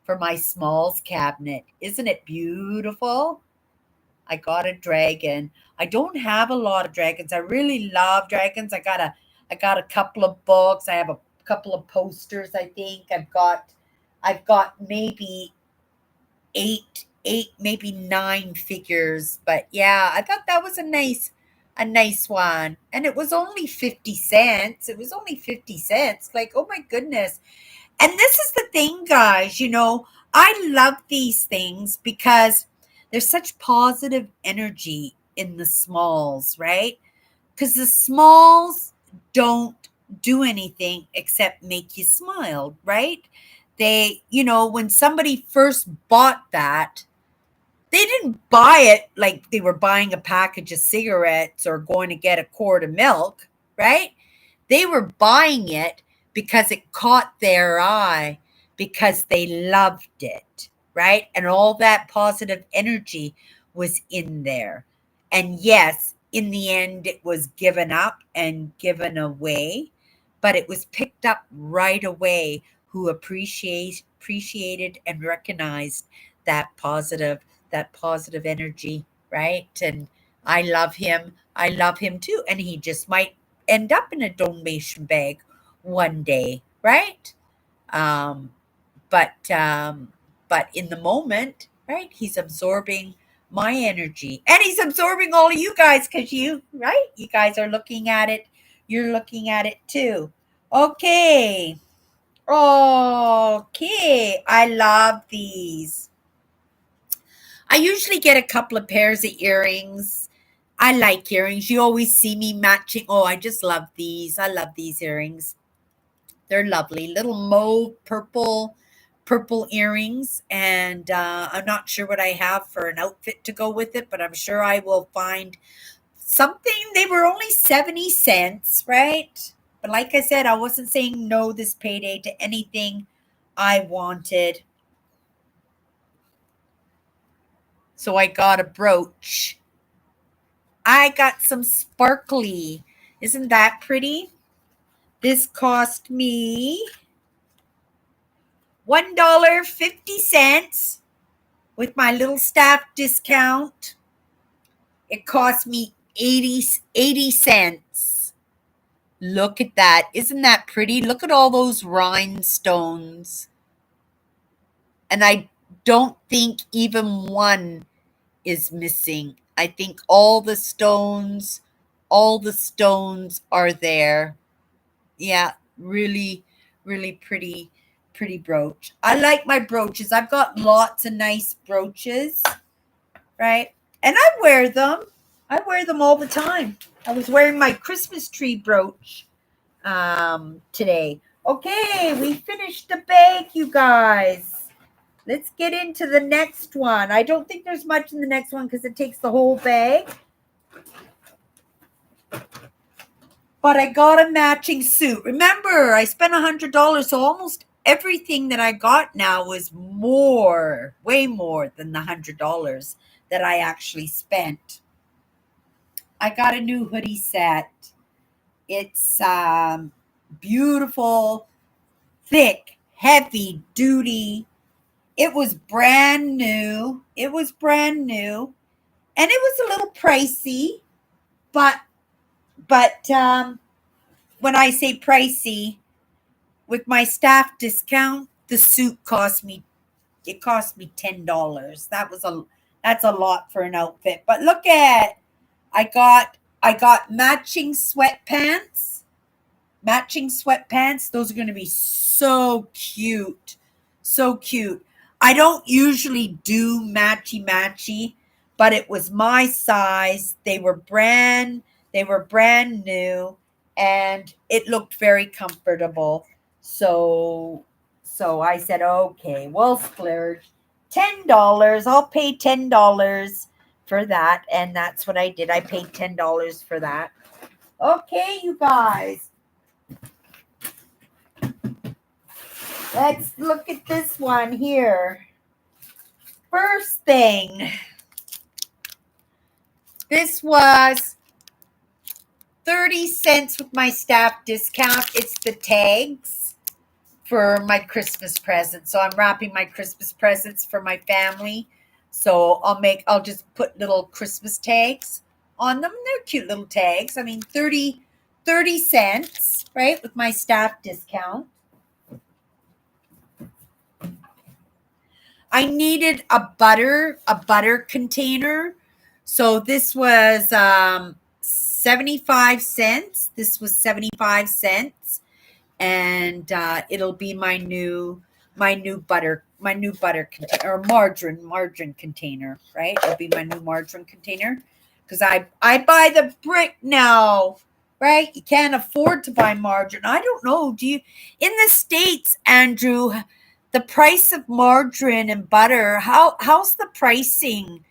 for my smalls cabinet. Isn't it beautiful? I got a dragon. I don't have a lot of dragons. I really love dragons. I got a couple of books. I have a couple of posters, I think. I've got maybe eight, maybe nine figures. But yeah, I thought that was a nice one. And it was only 50 cents. It was only 50 cents. Like, oh my goodness. And this is the thing, guys, I love these things because there's such positive energy in the smalls, right? Because the smalls don't do anything except make you smile, right? When somebody first bought that, they didn't buy it like they were buying a package of cigarettes or going to get a quart of milk, right? They were buying it because it caught their eye, because they loved it, right? And all that positive energy was in there. And yes, in the end, it was given up and given away, but it was picked up right away. Who appreciated and recognized that positive energy, right? And I love him. I love him too. And he just might end up in a donation bag one day, right? Um, but in the moment, right? He's absorbing my energy, and he's absorbing all of you guys because you guys are looking at it. You're looking at it too. Okay. Okay. I love these. I usually get a couple of pairs of earrings. I like earrings. You always see me matching. Oh, I just love these. I love these earrings. They're lovely. Little mauve purple earrings. And I'm not sure what I have for an outfit to go with it, but I'm sure I will find something. They were only 70 cents, right? But like I said, I wasn't saying no this payday to anything I wanted. So I got a brooch. I got some sparkly. Isn't that pretty? This cost me $1.50 with my little staff discount. It cost me 80 cents. Look at that. Isn't that pretty? Look at all those rhinestones. And I don't think even one is missing. I think all the stones are there. Yeah, really, really pretty brooch. I like my brooches. I've got lots of nice brooches, right? And I wear them. I wear them all the time. I was wearing my Christmas tree brooch today. Okay, we finished the bag, you guys. Let's get into the next one. I don't think there's much in the next one because it takes the whole bag. But I got a matching suit. Remember, I spent $100, so almost everything that I got now was way more than the $100 that I actually spent. I got a new hoodie set. It's beautiful, thick, heavy duty. It was brand new. And it was a little pricey, but when I say pricey, with my staff discount, the suit cost me $10. That's a lot for an outfit. But look at, I got matching sweatpants. Those are going to be so cute. So cute. I don't usually do matchy matchy, but it was my size. They were brand new, and it looked very comfortable. So so I said, okay, we'll splurge. $10. I'll pay $10 for that. And that's what I did. I paid $10 for that. Okay, you guys. Let's look at this one here. First thing, this was 30 cents with my staff discount. It's the tags for my Christmas presents. So I'm wrapping my Christmas presents for my family. So I'll just put little Christmas tags on them. They're cute little tags. I mean, 30 cents, right? With my staff discount. I needed a butter container. So this was 75 cents. This was 75 cents. And it'll be my new butter container, or margarine container, right? It'll be my new margarine container, because I buy the brick now, right? You can't afford to buy margarine. I don't know. Do you, in the States, Andrew, the price of margarine and butter, how's the pricing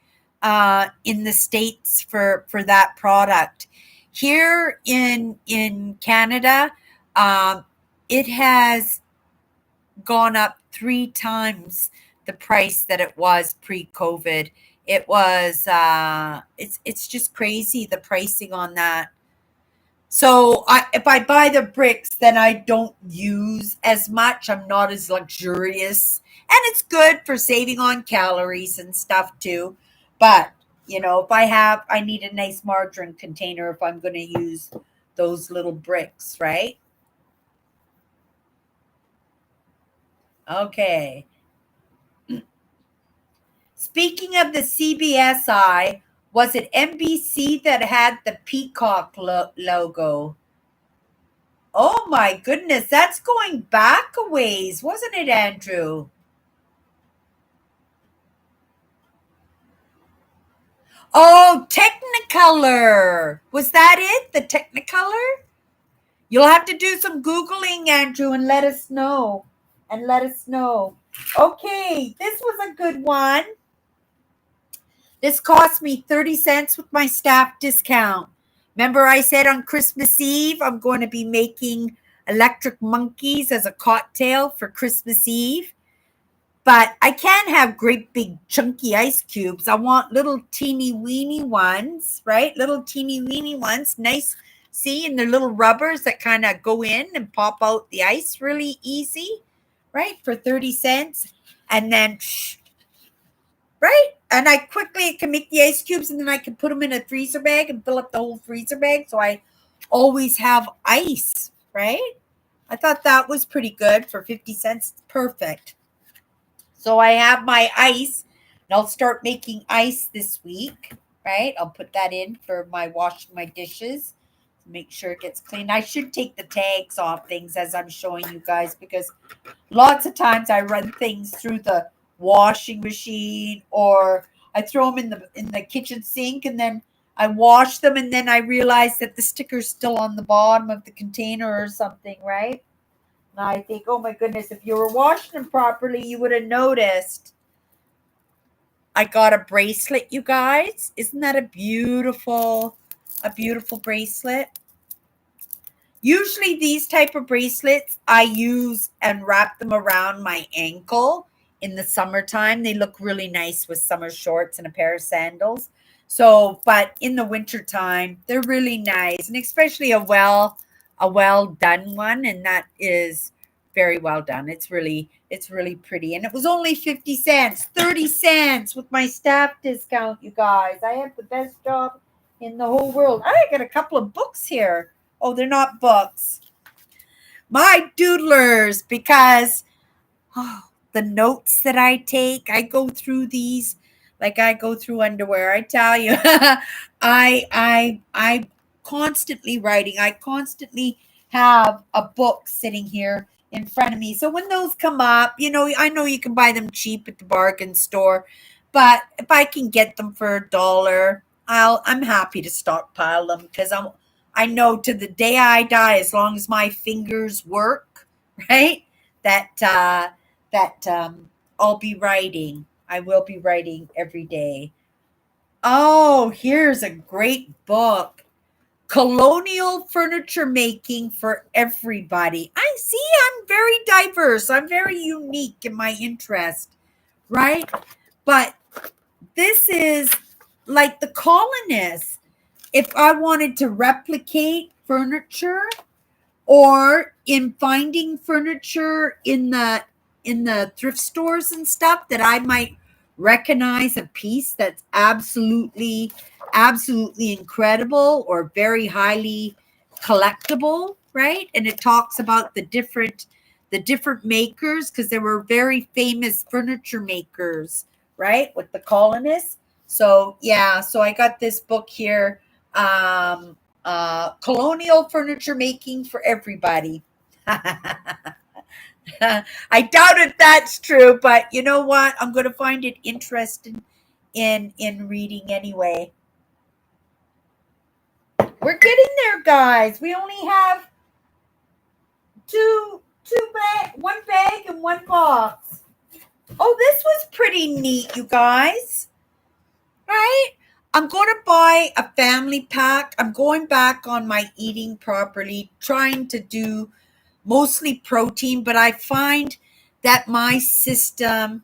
in the States for that product? Here in Canada, um, it has gone up 3 times the price that it was pre-COVID. It's just crazy, the pricing on that. So if I buy the bricks, then I don't use as much. I'm not as luxurious, and it's good for saving on calories and stuff too. But if I need a nice margarine container if I'm going to use those little bricks, right? Okay. Speaking of the CBSI, was it NBC that had the peacock logo? Oh my goodness, that's going back a ways, wasn't it, Andrew? Oh, Technicolor. Was that it? The Technicolor? You'll have to do some Googling, Andrew, and let us know. And let us know. Okay, this was a good one. This cost me 30 cents with my staff discount. Remember, I said on Christmas Eve, I'm going to be making electric monkeys as a cocktail for Christmas Eve. But I can't have great big chunky ice cubes. I want little teeny weeny ones, right? Little teeny weeny ones. Nice. See, and they're little rubbers that kind of go in and pop out the ice really easy, right? For 30 cents. And then, right? And I quickly can make the ice cubes, and then I can put them in a freezer bag and fill up the whole freezer bag. So I always have ice, right? I thought that was pretty good for 50 cents. Perfect. So I have my ice, and I'll start making ice this week, right? I'll put that in for my washing my dishes to make sure it gets clean. I should take the tags off things as I'm showing you guys, because lots of times I run things through the washing machine, or I throw them in the kitchen sink, and then I wash them, and then I realize that the sticker's still on the bottom of the container or something, right? And I think, oh my goodness, if you were washing them properly, you would have noticed. I got a bracelet, you guys. Isn't that a beautiful bracelet? Usually these type of bracelets I use and wrap them around my ankle in the summertime. They look really nice with summer shorts and a pair of sandals. So, but in the wintertime, they're really nice, and especially a well done one, and that is very well done. It's really pretty. And it was only 50 cents, 30 cents with my staff discount, you guys. I have the best job in the whole world. I got a couple of books here. Oh, they're not books. My doodlers, because oh, the notes that I take, I go through these like I go through underwear. I tell you, I constantly writing. I constantly have a book sitting here in front of me. So when those come up, I know you can buy them cheap at the bargain store, but if I can get them for $1, I'm happy to stockpile them because I know to the day I die, as long as my fingers work, right? That I'll be writing. I will be writing every day. Oh, here's a great book. Colonial furniture making for everybody. I see I'm very diverse. I'm very unique in my interest, right? But this is like the colonists. If I wanted to replicate furniture, or in finding furniture in the thrift stores and stuff that I might recognize a piece that's absolutely incredible or very highly collectible, right? And it talks about the different makers, because there were very famous furniture makers, right, with the colonists. So yeah, so I got this book here, colonial furniture making for everybody. I doubt if that's true, but you know what? I'm going to find it interesting in reading anyway. We're getting there, guys. We only have one bag and one box. Oh, this was pretty neat, you guys. Right? I'm going to buy a family pack. I'm going back on my eating properly, trying to do mostly protein, but I find that my system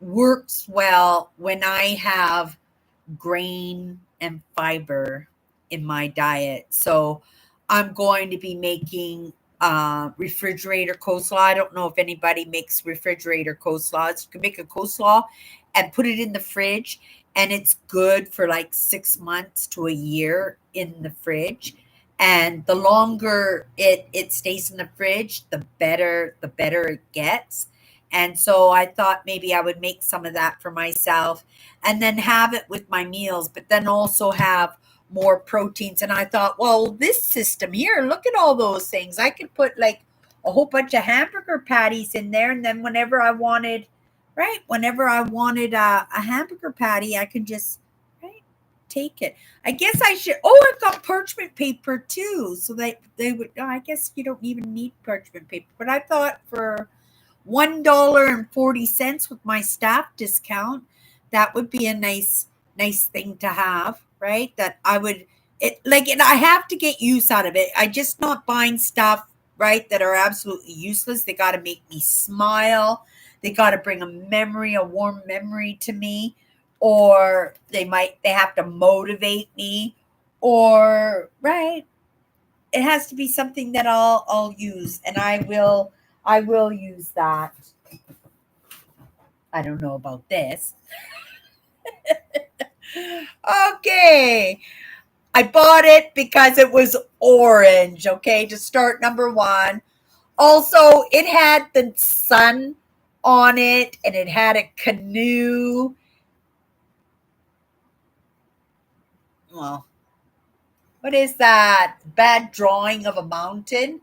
works well when I have grain and fiber in my diet. So I'm going to be making refrigerator coleslaw. I don't know if anybody makes refrigerator coleslaws. You can make a coleslaw and put it in the fridge, and it's good for like 6 months to a year in the fridge. And the longer it stays in the fridge, the better it gets. And so I thought maybe I would make some of that for myself and then have it with my meals, but then also have more proteins. And I thought, well, this system here, look at all those things. I could put like a whole bunch of hamburger patties in there. And then whenever I wanted, right, whenever I wanted a hamburger patty, I could just, right, take it. I guess I should. Oh, I've got parchment paper too. So they would, oh, I guess you don't even need parchment paper. But I thought for $1.40 with my staff discount, that would be a nice thing to have, right? That I would it like, and I have to get use out of it. I just not buying stuff, right, that are absolutely useless. They got to make me smile. They got to bring a warm memory to me, or they have to motivate me, or right. It has to be something that I'll use, and I will use that. I don't know about this. Okay. I bought it because it was orange, okay, to start number one. Also, it had the sun on it and it had a canoe. Well, what is that? Bad drawing of a mountain?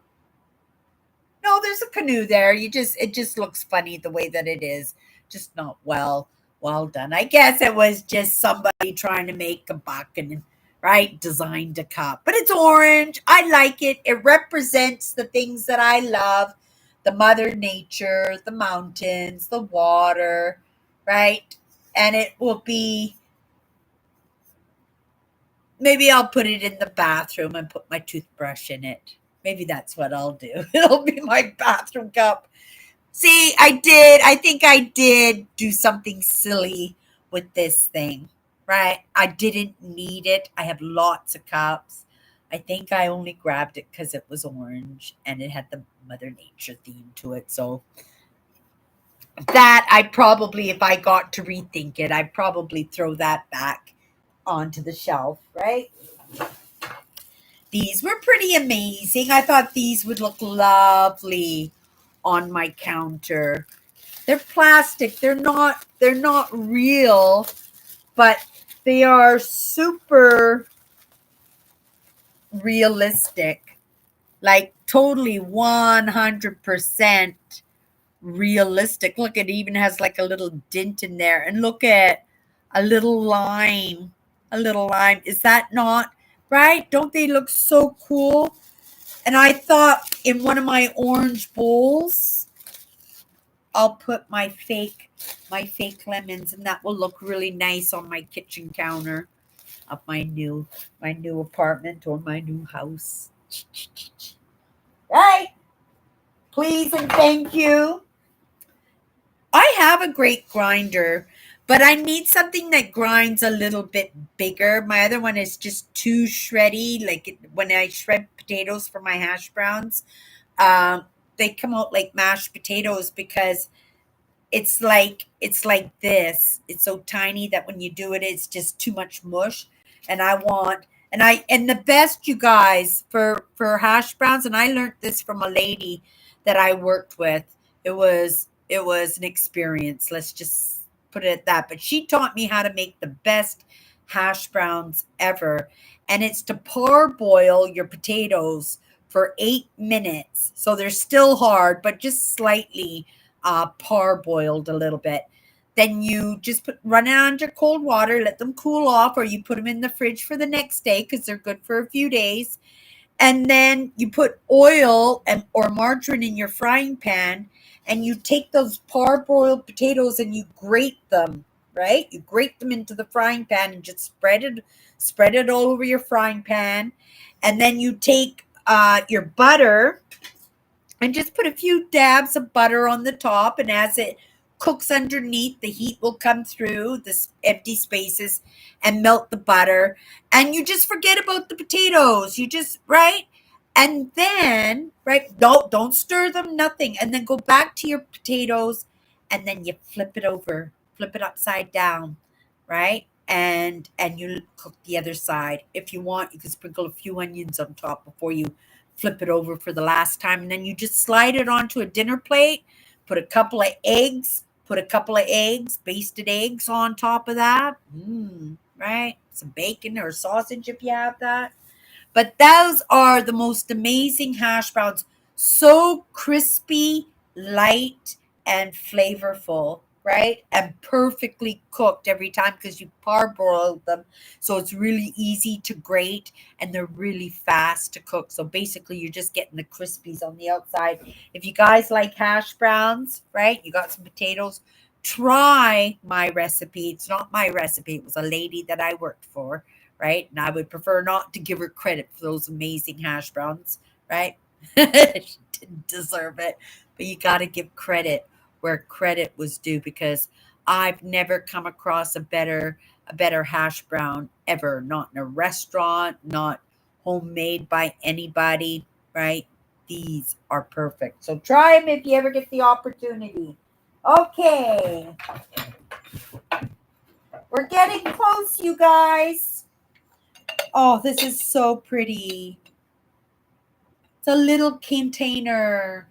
No, there's a canoe there. It just looks funny the way that it is. Just not well done. I guess it was just somebody trying to make a buck and right designed a cup. But it's orange. I like it. It represents the things that I love. The mother nature, the mountains, the water, right? And it will be, maybe I'll put it in the bathroom and put my toothbrush in it. Maybe that's what I'll do. It'll be my bathroom cup. See, I think I did do something silly with this thing, right? I didn't need it. I have lots of cups. I think I only grabbed it because it was orange and it had the Mother Nature theme to it. So that I probably, if I got to rethink it, I'd probably throw that back onto the shelf, right? These were pretty amazing. I thought these would look lovely on my counter. They're plastic. They're not real, but they are super realistic. like totally 100% realistic. Look, it even has like a little dent in there. And look at a little lime. A little lime. Is that not right? Don't they look so cool? And I thought in one of my orange bowls, I'll put my fake lemons, and that will look really nice on my kitchen counter of my new apartment or my new house. Right? Please and thank you. I have a great grinder, but I need something that grinds a little bit bigger. My other one is just too shreddy. Like when I shred potatoes for my hash browns, um, they come out like mashed potatoes because it's like this. It's so tiny that when you do it, it's just too much mush. And I want and the best, you guys, for hash browns, and I learned this from a lady that I worked with. It was an experience. Let's just put it at that. But she taught me how to make the best hash browns ever. And it's to parboil your potatoes for 8 minutes. So they're still hard, but just slightly parboiled a little bit. Then you just run it under cold water, let them cool off, or you put them in the fridge for the next day because they're good for a few days. And then you put oil and or margarine in your frying pan, and you take those parboiled potatoes and you grate them, right? You grate them into the frying pan and just spread it all over your frying pan. And then you take your butter and just put a few dabs of butter on the top, and as it cooks underneath, the heat will come through this empty spaces and melt the butter, and you just forget about the potatoes. You just right. And then right, don't stir them, nothing, and then go back to your potatoes, and then you flip it over, flip it upside down, right, and you cook the other side. If you want, you can sprinkle a few onions on top before you flip it over for the last time, and then you just slide it onto a dinner plate. Put a couple of eggs, basted eggs on top of that. Right? Some bacon or sausage if you have that. But those are the most amazing hash browns. So crispy, light, and flavorful, right? And perfectly cooked every time because you parboiled them. So it's really easy to grate and they're really fast to cook. So basically, you're just getting the crispies on the outside. If you guys like hash browns, right? You got some potatoes. Try my recipe. It's not my recipe. It was a lady that I worked for, right? And I would prefer not to give her credit for those amazing hash browns, right? She didn't deserve it. But you got to give credit where credit was due because I've never come across a better hash brown ever, not in a restaurant, not homemade by anybody, right? These are perfect. So try them if you ever get the opportunity. Okay, we're getting close, you guys. Oh, this is so pretty. It's a little container.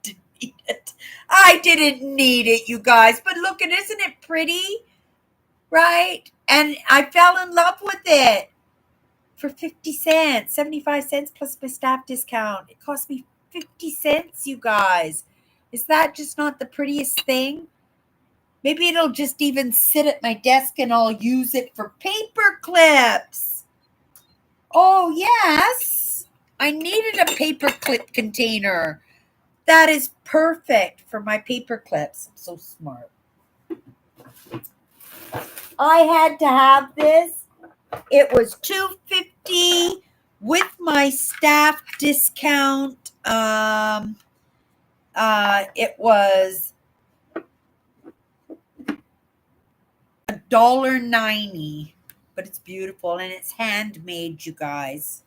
Didn't need it. I didn't need it, you guys. But look, isn't it pretty? Right? And I fell in love with it for 50 cents, 75 cents plus my staff discount. It cost me 50 cents, you guys. Is that just not the prettiest thing? Maybe it'll just even sit at my desk and I'll use it for paper clips. Oh, yes. I needed a paper clip container. That is perfect for my paper clips. I'm so smart. I had to have this. It was $2.50 with my staff discount. It was $1.90, but it's beautiful and it's handmade, you guys.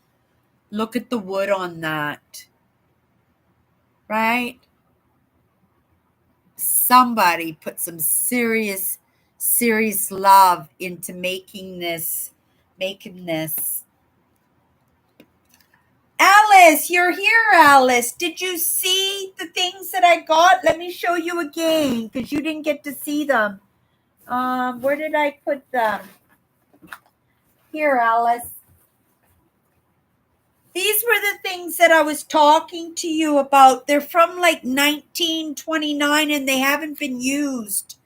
Look at the wood on that. Right? Somebody put some serious love into making this. Alice, you're here, Alice. Did you see the things that I got? Let me show you again because you didn't get to see them. Where did I put them? Here, Alice. These were the things that I was talking to you about. They're from like 1929 and they haven't been used,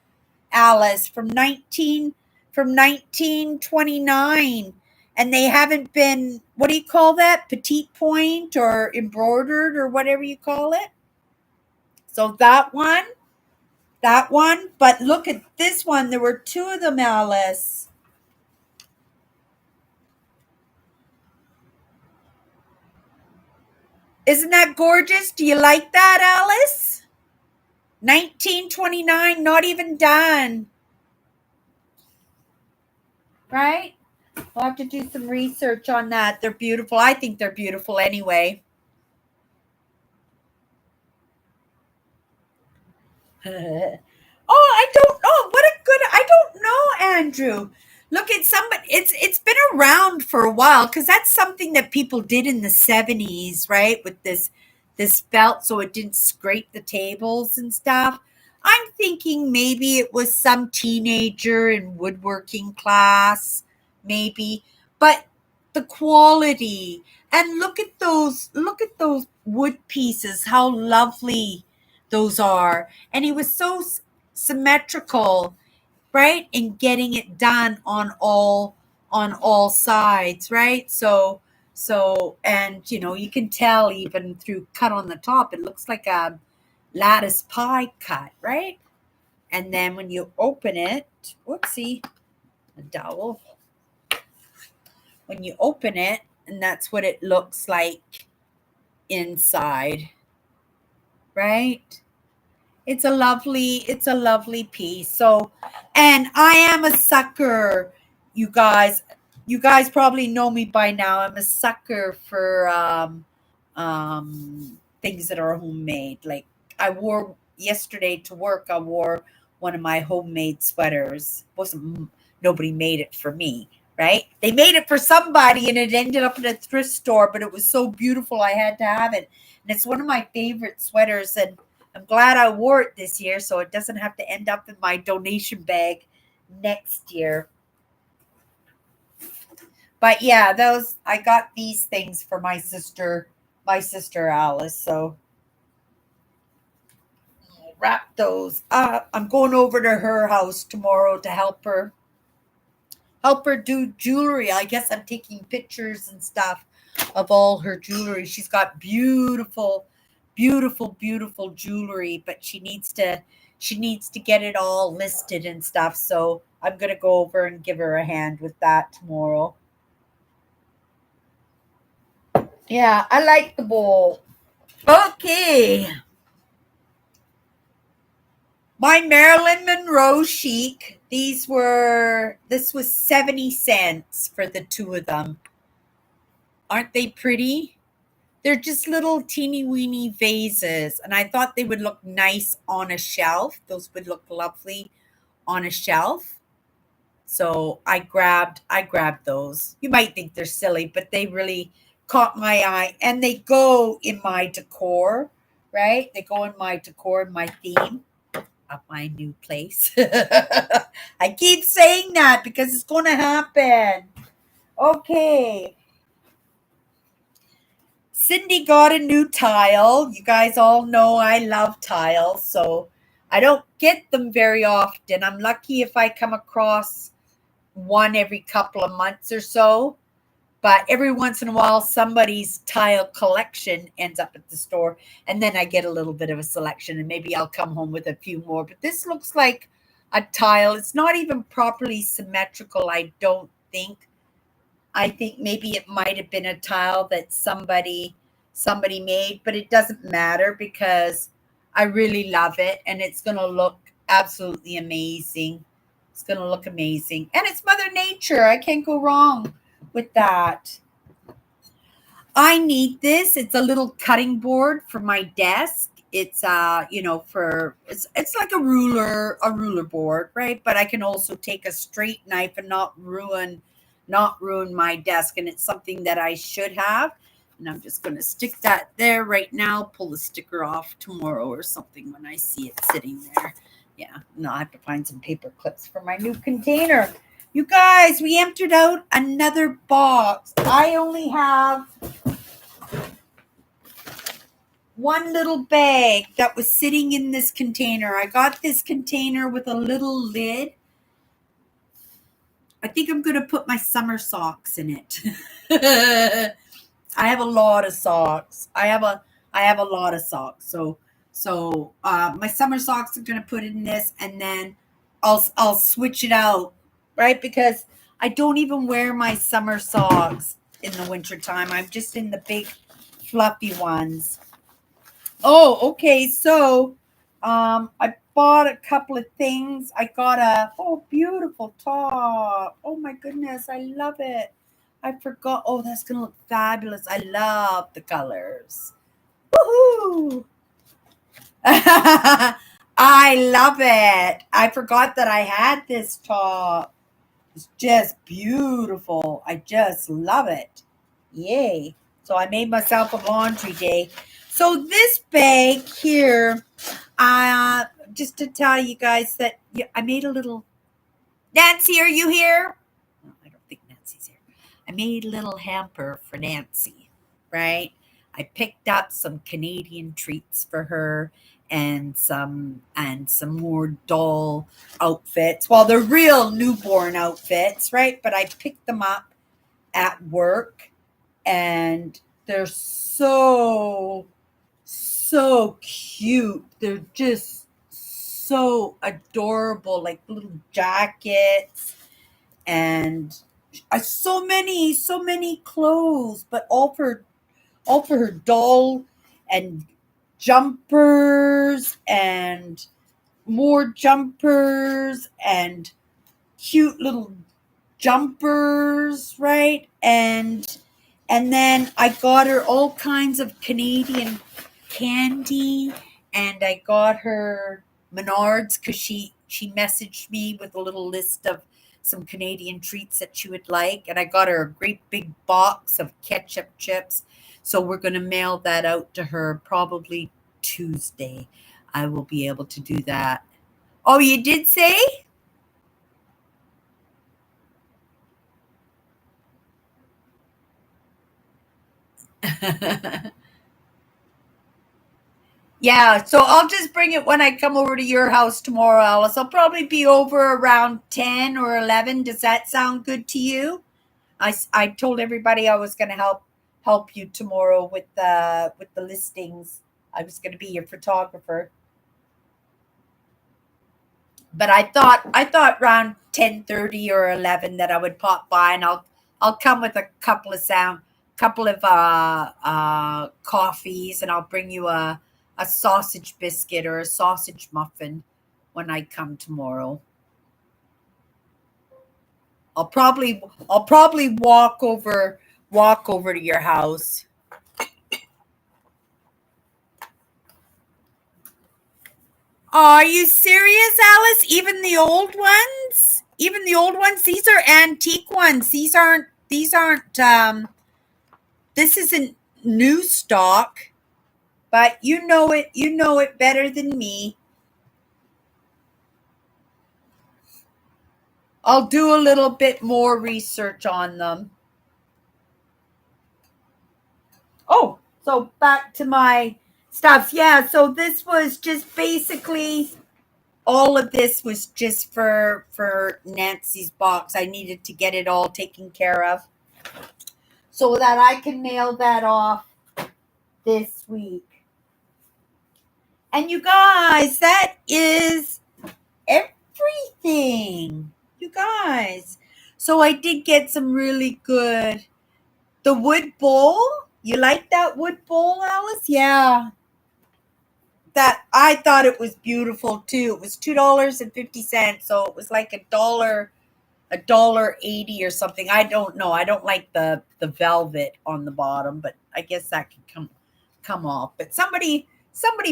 Alice, from 1929, and they haven't been, what do you call that? Petite point or embroidered or whatever you call it. So that one, but look at this one. There were two of them, Alice. Isn't that gorgeous? Do you like that, Alice? 1929, not even done. Right? We'll have to do some research on that. They're beautiful. I think they're beautiful anyway. Oh, I don't know. What a good, I don't know, Andrew. Look, it's somebody, it's been around for a while because that's something that people did in the 70s, right? With this belt so it didn't scrape the tables and stuff. I'm thinking maybe it was some teenager in woodworking class, maybe. But the quality, and look at those wood pieces, how lovely those are. And he was so symmetrical, right, in getting it done on all sides, right? So and you can tell even through cut on the top, it looks like a lattice pie cut, right? And then when you open it, whoopsie, a dowel. When you open it, and that's what it looks like inside, right? It's a lovely piece. So, and I am a sucker, you guys. You guys probably know me by now. I'm a sucker for things that are homemade. Like I wore yesterday to work, I wore one of my homemade sweaters. Wasn't Nobody made it for me, right? They made it for somebody and it ended up in a thrift store, but it was so beautiful I had to have it. And it's one of my favorite sweaters, and I'm glad I wore it this year so it doesn't have to end up in my donation bag next year. But yeah, those I got these things for my sister Alice. So I'll wrap those up. I'm going over to her house tomorrow to help her do jewelry. I guess I'm taking pictures and stuff of all her jewelry. She's got beautiful jewelry, but she needs to get it all listed and stuff. So I'm gonna go over and give her a hand with that tomorrow. Yeah, I like the bowl. Okay. My Marilyn Monroe chic. This was 70 cents for the two of them. Aren't they pretty? They're just little teeny weeny vases, and I thought they would look nice on a shelf. Those would look lovely on a shelf. So I grabbed those. You might think they're silly, but they really caught my eye, and they go in my decor, right? They go in my decor, my theme of my new place. I keep saying that because it's going to happen. Okay. Cindy got a new tile. You guys all know I love tiles, so I don't get them very often. I'm lucky if I come across one every couple of months or so. But every once in a while, somebody's tile collection ends up at the store, and then I get a little bit of a selection, and maybe I'll come home with a few more. But this looks like a tile. It's not even properly symmetrical, I don't think. I think maybe it might have been a tile that somebody made, but it doesn't matter because I really love it and it's going to look absolutely amazing. It's going to look amazing. And it's Mother Nature. I can't go wrong with that. I need this. It's a little cutting board for my desk. It's for it's like a ruler board, right? But I can also take a straight knife and not ruin my desk, and it's something that I should have. And I'm just going to stick that there right now, pull the sticker off tomorrow or something when I see it sitting there. Yeah, no, I have to find some paper clips for my new container. You guys, we emptied out another box. I only have one little bag that was sitting in this container. I got this container with a little lid. I think I'm going to put my summer socks in it. I have a lot of socks. I have a lot of socks. So my summer socks are going to put in this, and then I'll switch it out, right? Because I don't even wear my summer socks in the wintertime. I'm just in the big fluffy ones. Oh, okay. So, I bought a couple of things. I got a beautiful top. Oh my goodness, I love it. I forgot. Oh, that's gonna look fabulous. I love the colors. Woohoo! I love it. I forgot that I had this top. It's just beautiful. I just love it. Yay. So I made myself a laundry day. So this bag here, just to tell you guys that I made a little. Nancy, are you here? Oh, I don't think Nancy's here. I made a little hamper for Nancy, right? I picked up some Canadian treats for her and some more doll outfits. Well, they're real newborn outfits, right? But I picked them up at work, and they're so cute. They're just so adorable, like little jackets and so many clothes, but all for her doll, and jumpers and more jumpers and cute little jumpers, right? And then I got her all kinds of Canadian candy, and I got her Menards because she messaged me with a little list of some Canadian treats that she would like, and I got her a great big box of ketchup chips. So we're going to mail that out to her probably Tuesday. I will be able to do that. Oh, you did say? Yeah, so I'll just bring it when I come over to your house tomorrow, Alice. I'll probably be over around 10 or 11. Does that sound good to you? I told everybody I was going to help you tomorrow with the listings. I was going to be your photographer. But I thought around 10:30 or 11 that I would pop by, and I'll come with a couple of coffees, and I'll bring you a sausage biscuit or a sausage muffin when I come tomorrow. I'll probably walk over to your house. Are you serious, Alice? Even the old ones? Even the old ones? These are antique ones. These aren't this isn't new stock, but you know it better than me. I'll do a little bit more research on them. Oh, so back to my stuff. Yeah, so this was just basically all of this was just for Nancy's box. I needed to get it all taken care of so that I can mail that off this week. And you guys, that is everything. You guys. So I did get some really good. The wood bowl. You like that wood bowl, Alice? Yeah. That I thought it was beautiful too. It was $2.50, so it was like a dollar 80 or something. I don't know. I don't like the velvet on the bottom, but I guess that could come off. But somebody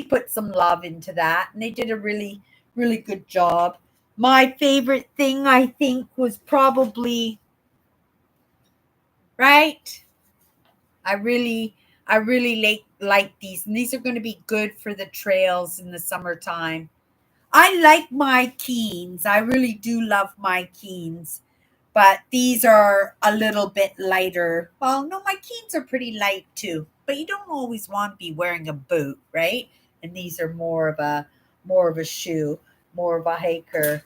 put some love into that, and they did a really good job. My favorite thing, I think, was probably right. I really like these, and these are going to be good for the trails in the summertime. I like my Keens. I really do love my Keens. but these are a little bit lighter. Well, no, my Keens are pretty light too, but you don't always want to be wearing a boot, right? And these are more of a shoe, more of a hiker.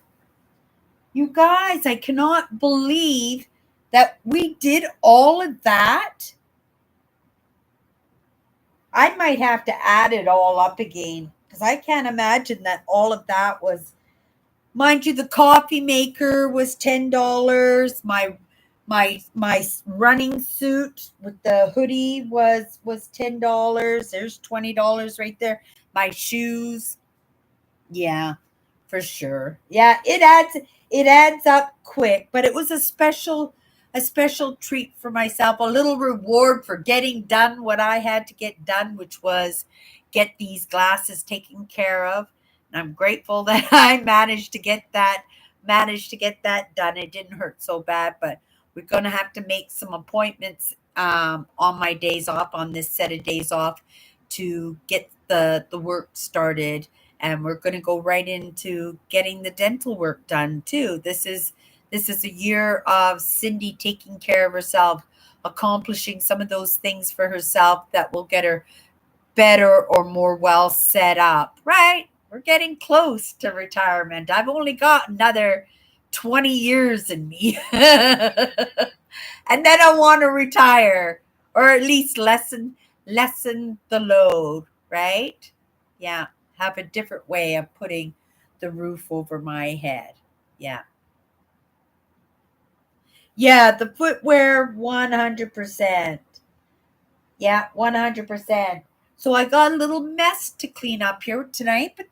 You guys, I cannot believe that we did all of that. I might have to add it all up again because I can't imagine that all of that was. Mind you, the coffee maker was $10. My running suit with the hoodie was $10. There's $20 right there. My shoes, yeah, for sure. Yeah, it adds up quick, but it was a special treat for myself, a little reward for getting done what I had to get done, which was get these glasses taken care of. And I'm grateful that I managed to get that done. It didn't hurt so bad, but we're going to have to make some appointments on my days off, on this set of days off, to get the work started, and we're going to go right into getting the dental work done too. This is a year of Cindy taking care of herself, accomplishing some of those things for herself that will get her better or more well set up, right? We're getting close to retirement. I've only got another 20 years in me. And then I want to retire, or at least lessen the load, right? Yeah, have a different way of putting the roof over my head. Yeah. Yeah, the footwear 100%. Yeah, 100%. So I got a little mess to clean up here tonight, but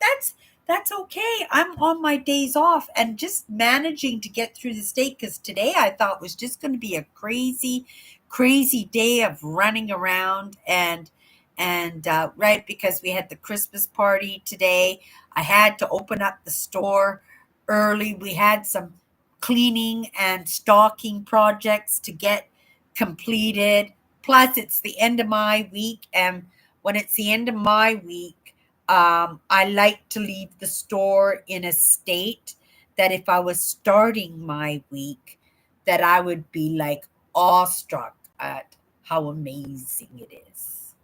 that's okay. I'm on my days off and just managing to get through this day because today I thought was just going to be a crazy, crazy day of running around and right, because we had the Christmas party today. I had to open up the store early. We had some cleaning and stocking projects to get completed. Plus, it's the end of my week, and when it's the end of my week, I like to leave the store in a state that if I was starting my week, that I would be like awestruck at how amazing it is.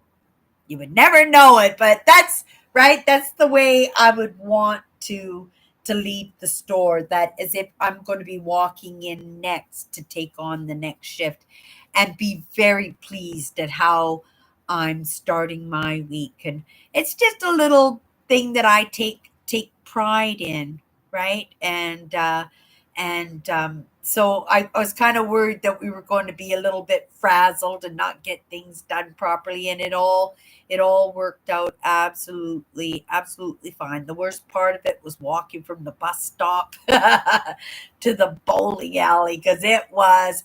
You would never know it, but that's right. That's the way I would want to leave the store. That as if I'm going to be walking in next to take on the next shift, and be very pleased at how I'm starting my week. And it's just a little thing that I take pride in, right? And so I was kind of worried that we were going to be a little bit frazzled and not get things done properly, and it all worked out absolutely, absolutely fine. The worst part of it was walking from the bus stop to the bowling alley because it was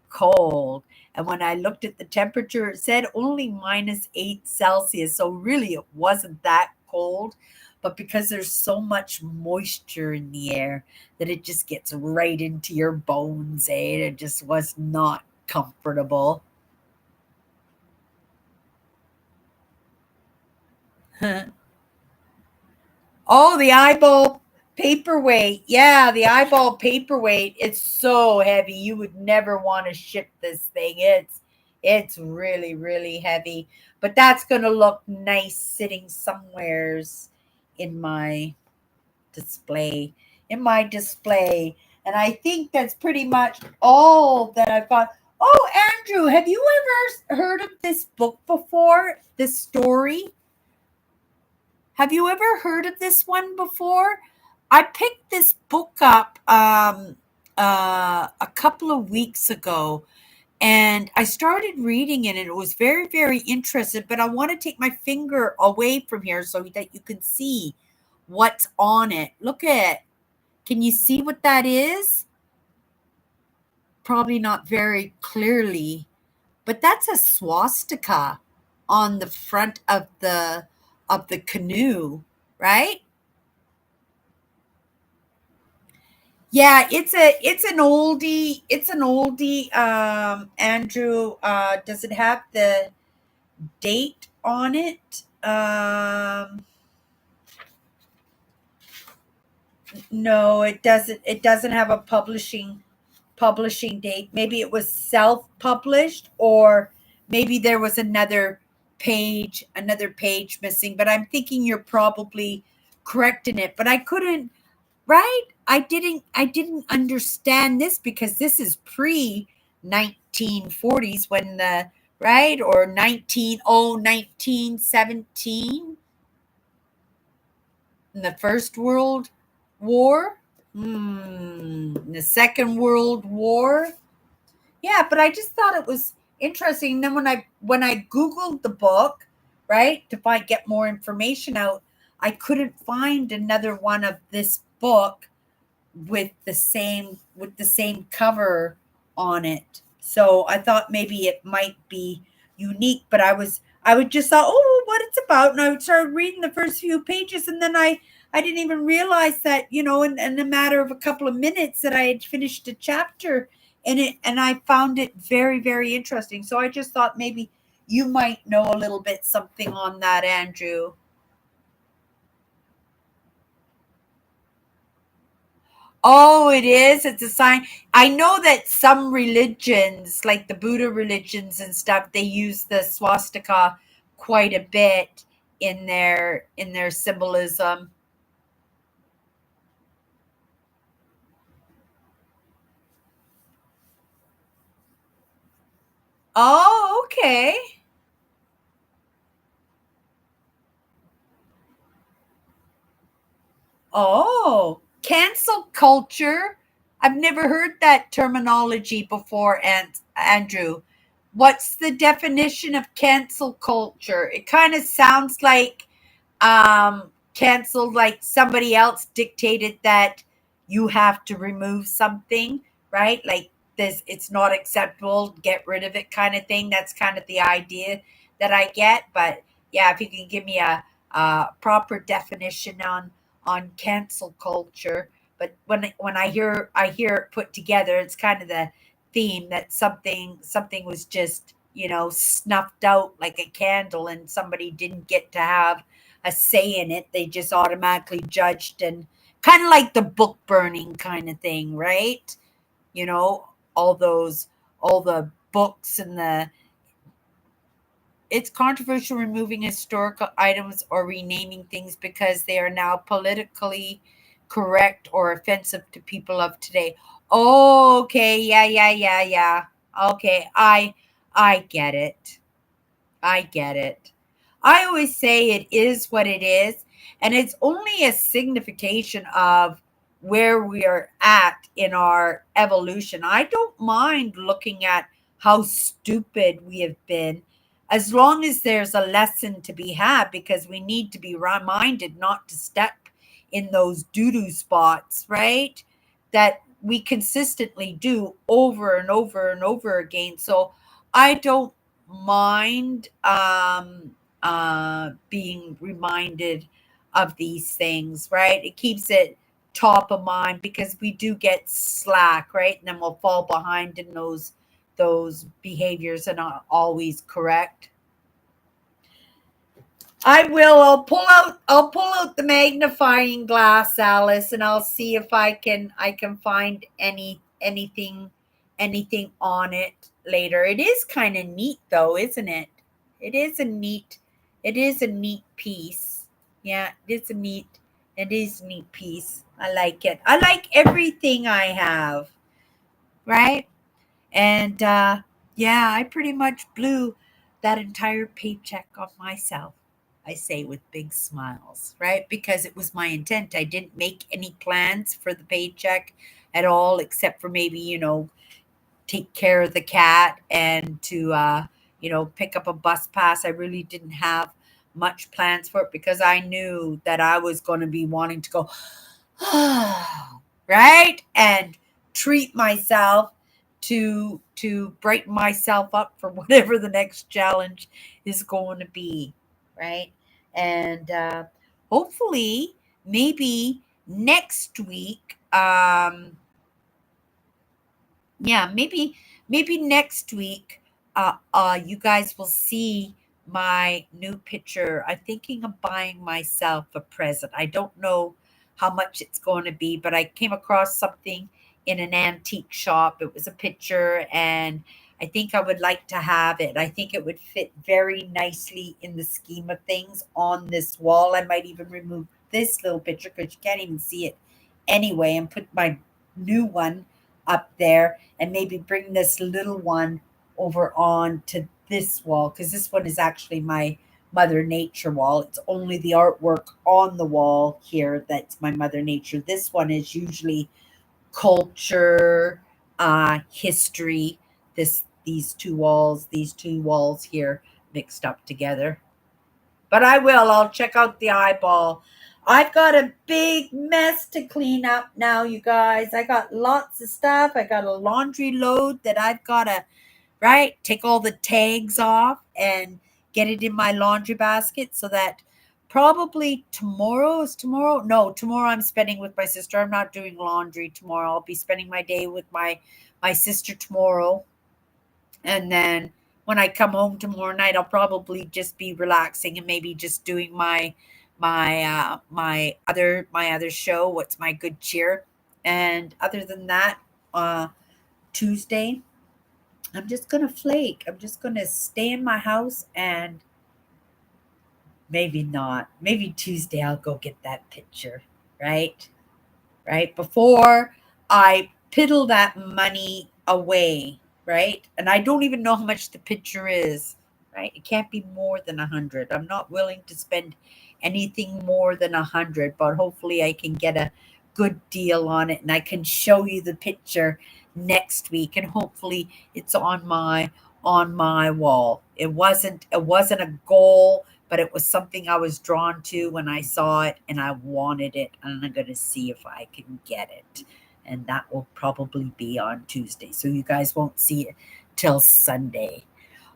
cold. And when I looked at the temperature, it said only -8 Celsius. So really, it wasn't that cold. But because there's so much moisture in the air, that it just gets right into your bones, eh? It just was not comfortable. Oh, the eyeball paperweight. Yeah, the eyeball paperweight. It's so heavy. You would never want to ship this thing. It's really, really heavy. But that's gonna look nice sitting somewheres in my display. In my display. And I think that's pretty much all that I've got. Oh, Andrew, have you ever heard of this book before? This story? Have you ever heard of this one before? I picked this book up a couple of weeks ago, and I started reading it, and it was very, very interesting. But I want to take my finger away from here so that you can see what's on it. Look at it. Can you see what that is? Probably not very clearly, but that's a swastika on the front of the canoe, right? Yeah, it's an oldie, Andrew. Does it have the date on it? No, it doesn't have a publishing. publishing date. Maybe it was self-published, or maybe there was another page missing, but I'm thinking you're probably correct in it. But I couldn't, right? I didn't understand this because this is pre 1940s when the right or 1917 in the First World War. The Second World War. Yeah, but I just thought it was interesting. And then when I googled the book, right, to get more information out, I couldn't find another one of this book with the same cover on it. So I thought maybe it might be unique, but I would just thought, oh, what it's about, and I would start reading the first few pages, and then I didn't even realize that in a matter of a couple of minutes that I had finished a chapter in it, and I found it very very interesting. So I just thought maybe you might know a little bit something on that, Andrew. Oh, it is. It's a sign. I know that some religions, like the Buddha religions and stuff, they use the swastika quite a bit in their symbolism. Oh, okay. Oh, cancel culture. I've never heard that terminology before, Andrew. What's the definition of cancel culture? It kind of sounds like canceled, like somebody else dictated that you have to remove something, right? Like this, it's not acceptable, get rid of it kind of thing. That's kind of the idea that I get. But yeah, if you can give me a proper definition on cancel culture. But when I hear it put together, it's kind of the theme that something was just snuffed out like a candle, and somebody didn't get to have a say in it. They just automatically judged, and kind of like the book burning kind of thing, right? You know, all the books and the it's controversial removing historical items or renaming things because they are now politically correct or offensive to people of today. Oh, okay, yeah, yeah, yeah, yeah. Okay, I get it. I get it. I always say it is what it is, and it's only a signification of where we are at in our evolution. I don't mind looking at how stupid we have been, as long as there's a lesson to be had, because we need to be reminded not to step in those doo doo spots, right? That we consistently do over and over and over again. So I don't mind being reminded of these things, right? It keeps it top of mind because we do get slack, right? And then we'll fall behind in those behaviors and not always correct. I will. I'll pull out the magnifying glass, Alice, and I'll see if I can find anything on it later. It is kind of neat though, isn't it? It is a neat it is a neat piece. Yeah, it is a neat piece. I like it. I like everything I have, right? And yeah, I pretty much blew that entire paycheck on myself. I say with big smiles, right? Because it was my intent. I didn't make any plans for the paycheck at all, except for maybe, take care of the cat and to, pick up a bus pass. I really didn't have much plans for it because I knew that I was going to be wanting to go, right? And treat myself to brighten myself up for whatever the next challenge is going to be, right? And hopefully, maybe next week, yeah, maybe next week, you guys will see my new picture. I'm thinking of buying myself a present. I don't know how much it's going to be, but I came across something in an antique shop. It was a picture, and I think I would like to have it. I think it would fit very nicely in the scheme of things on this wall. I might even remove this little picture because you can't even see it anyway, and put my new one up there, and maybe bring this little one over on to this wall, because this one is actually my Mother Nature wall. It's only the artwork on the wall here that's my Mother Nature. This one is usually culture, history. These two walls here mixed up together. But I will. I'll check out the eyeball. I've got a big mess to clean up now, you guys. I got lots of stuff. I got a laundry load that I've got to, right, take all the tags off and get it in my laundry basket, so that probably tomorrow is tomorrow. No, tomorrow I'm spending with my sister. I'm not doing laundry tomorrow. I'll be spending my day with my sister tomorrow, and then when I come home tomorrow night, I'll probably just be relaxing and maybe just doing my other show, What's My Good Cheer. And other than that, uh Tuesday, I'm just gonna flake. I'm just gonna stay in my house, and maybe not. Maybe Tuesday I'll go get that picture, right? Right? Before I piddle that money away, right? And I don't even know how much the picture is, right? It can't be more than 100. I'm not willing to spend anything more than 100, but hopefully I can get a good deal on it, and I can show you the picture next week, and hopefully it's on my wall. It wasn't a goal, but it was something I was drawn to when I saw it, and I wanted it, and I'm going to see if I can get it. And that will probably be on Tuesday. So you guys won't see it till Sunday.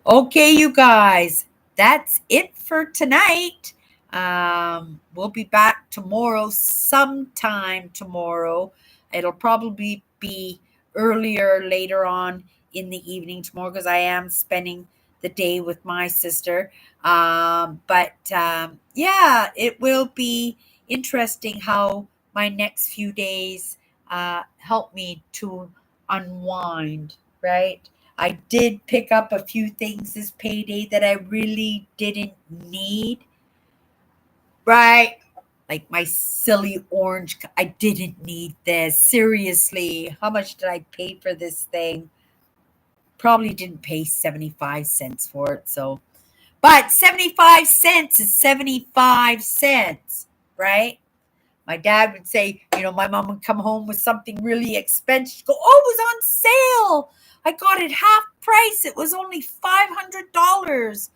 Okay, you guys, that's it for tonight. We'll be back tomorrow, sometime tomorrow. It'll probably be earlier later on in the evening tomorrow, because I am spending the day with my sister. But yeah, it will be interesting how my next few days help me to unwind, right? I did pick up a few things this payday that I really didn't need, right? Like my silly orange. I didn't need this. Seriously, how much did I pay for this thing? Probably didn't pay 75 cents for it. So, but 75 cents is 75 cents, right? My dad would say, my mom would come home with something really expensive. She'd go, oh, it was on sale. I got it half price. It was only $500,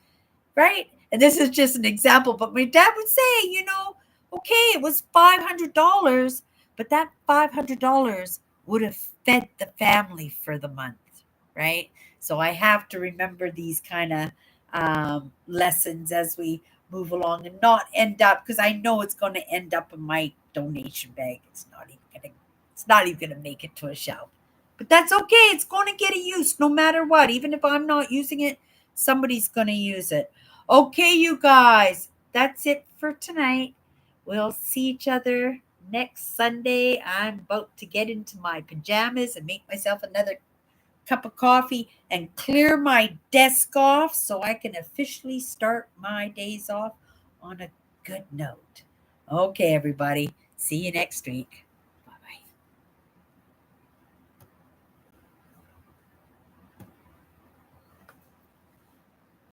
right? And this is just an example, but my dad would say, okay, it was $500, but that $500 would have fed the family for the month, right? So I have to remember these kind of lessons as we move along, and not end up, because I know it's going to end up in my donation bag. It's not even gonna make it to a shelf. But that's okay. It's going to get a use no matter what. Even if I'm not using it, somebody's going to use it. Okay, you guys, that's it for tonight. We'll see each other next Sunday. I'm about to get into my pajamas and make myself another cup of coffee and clear my desk off so I can officially start my days off on a good note. Okay, everybody. See you next week.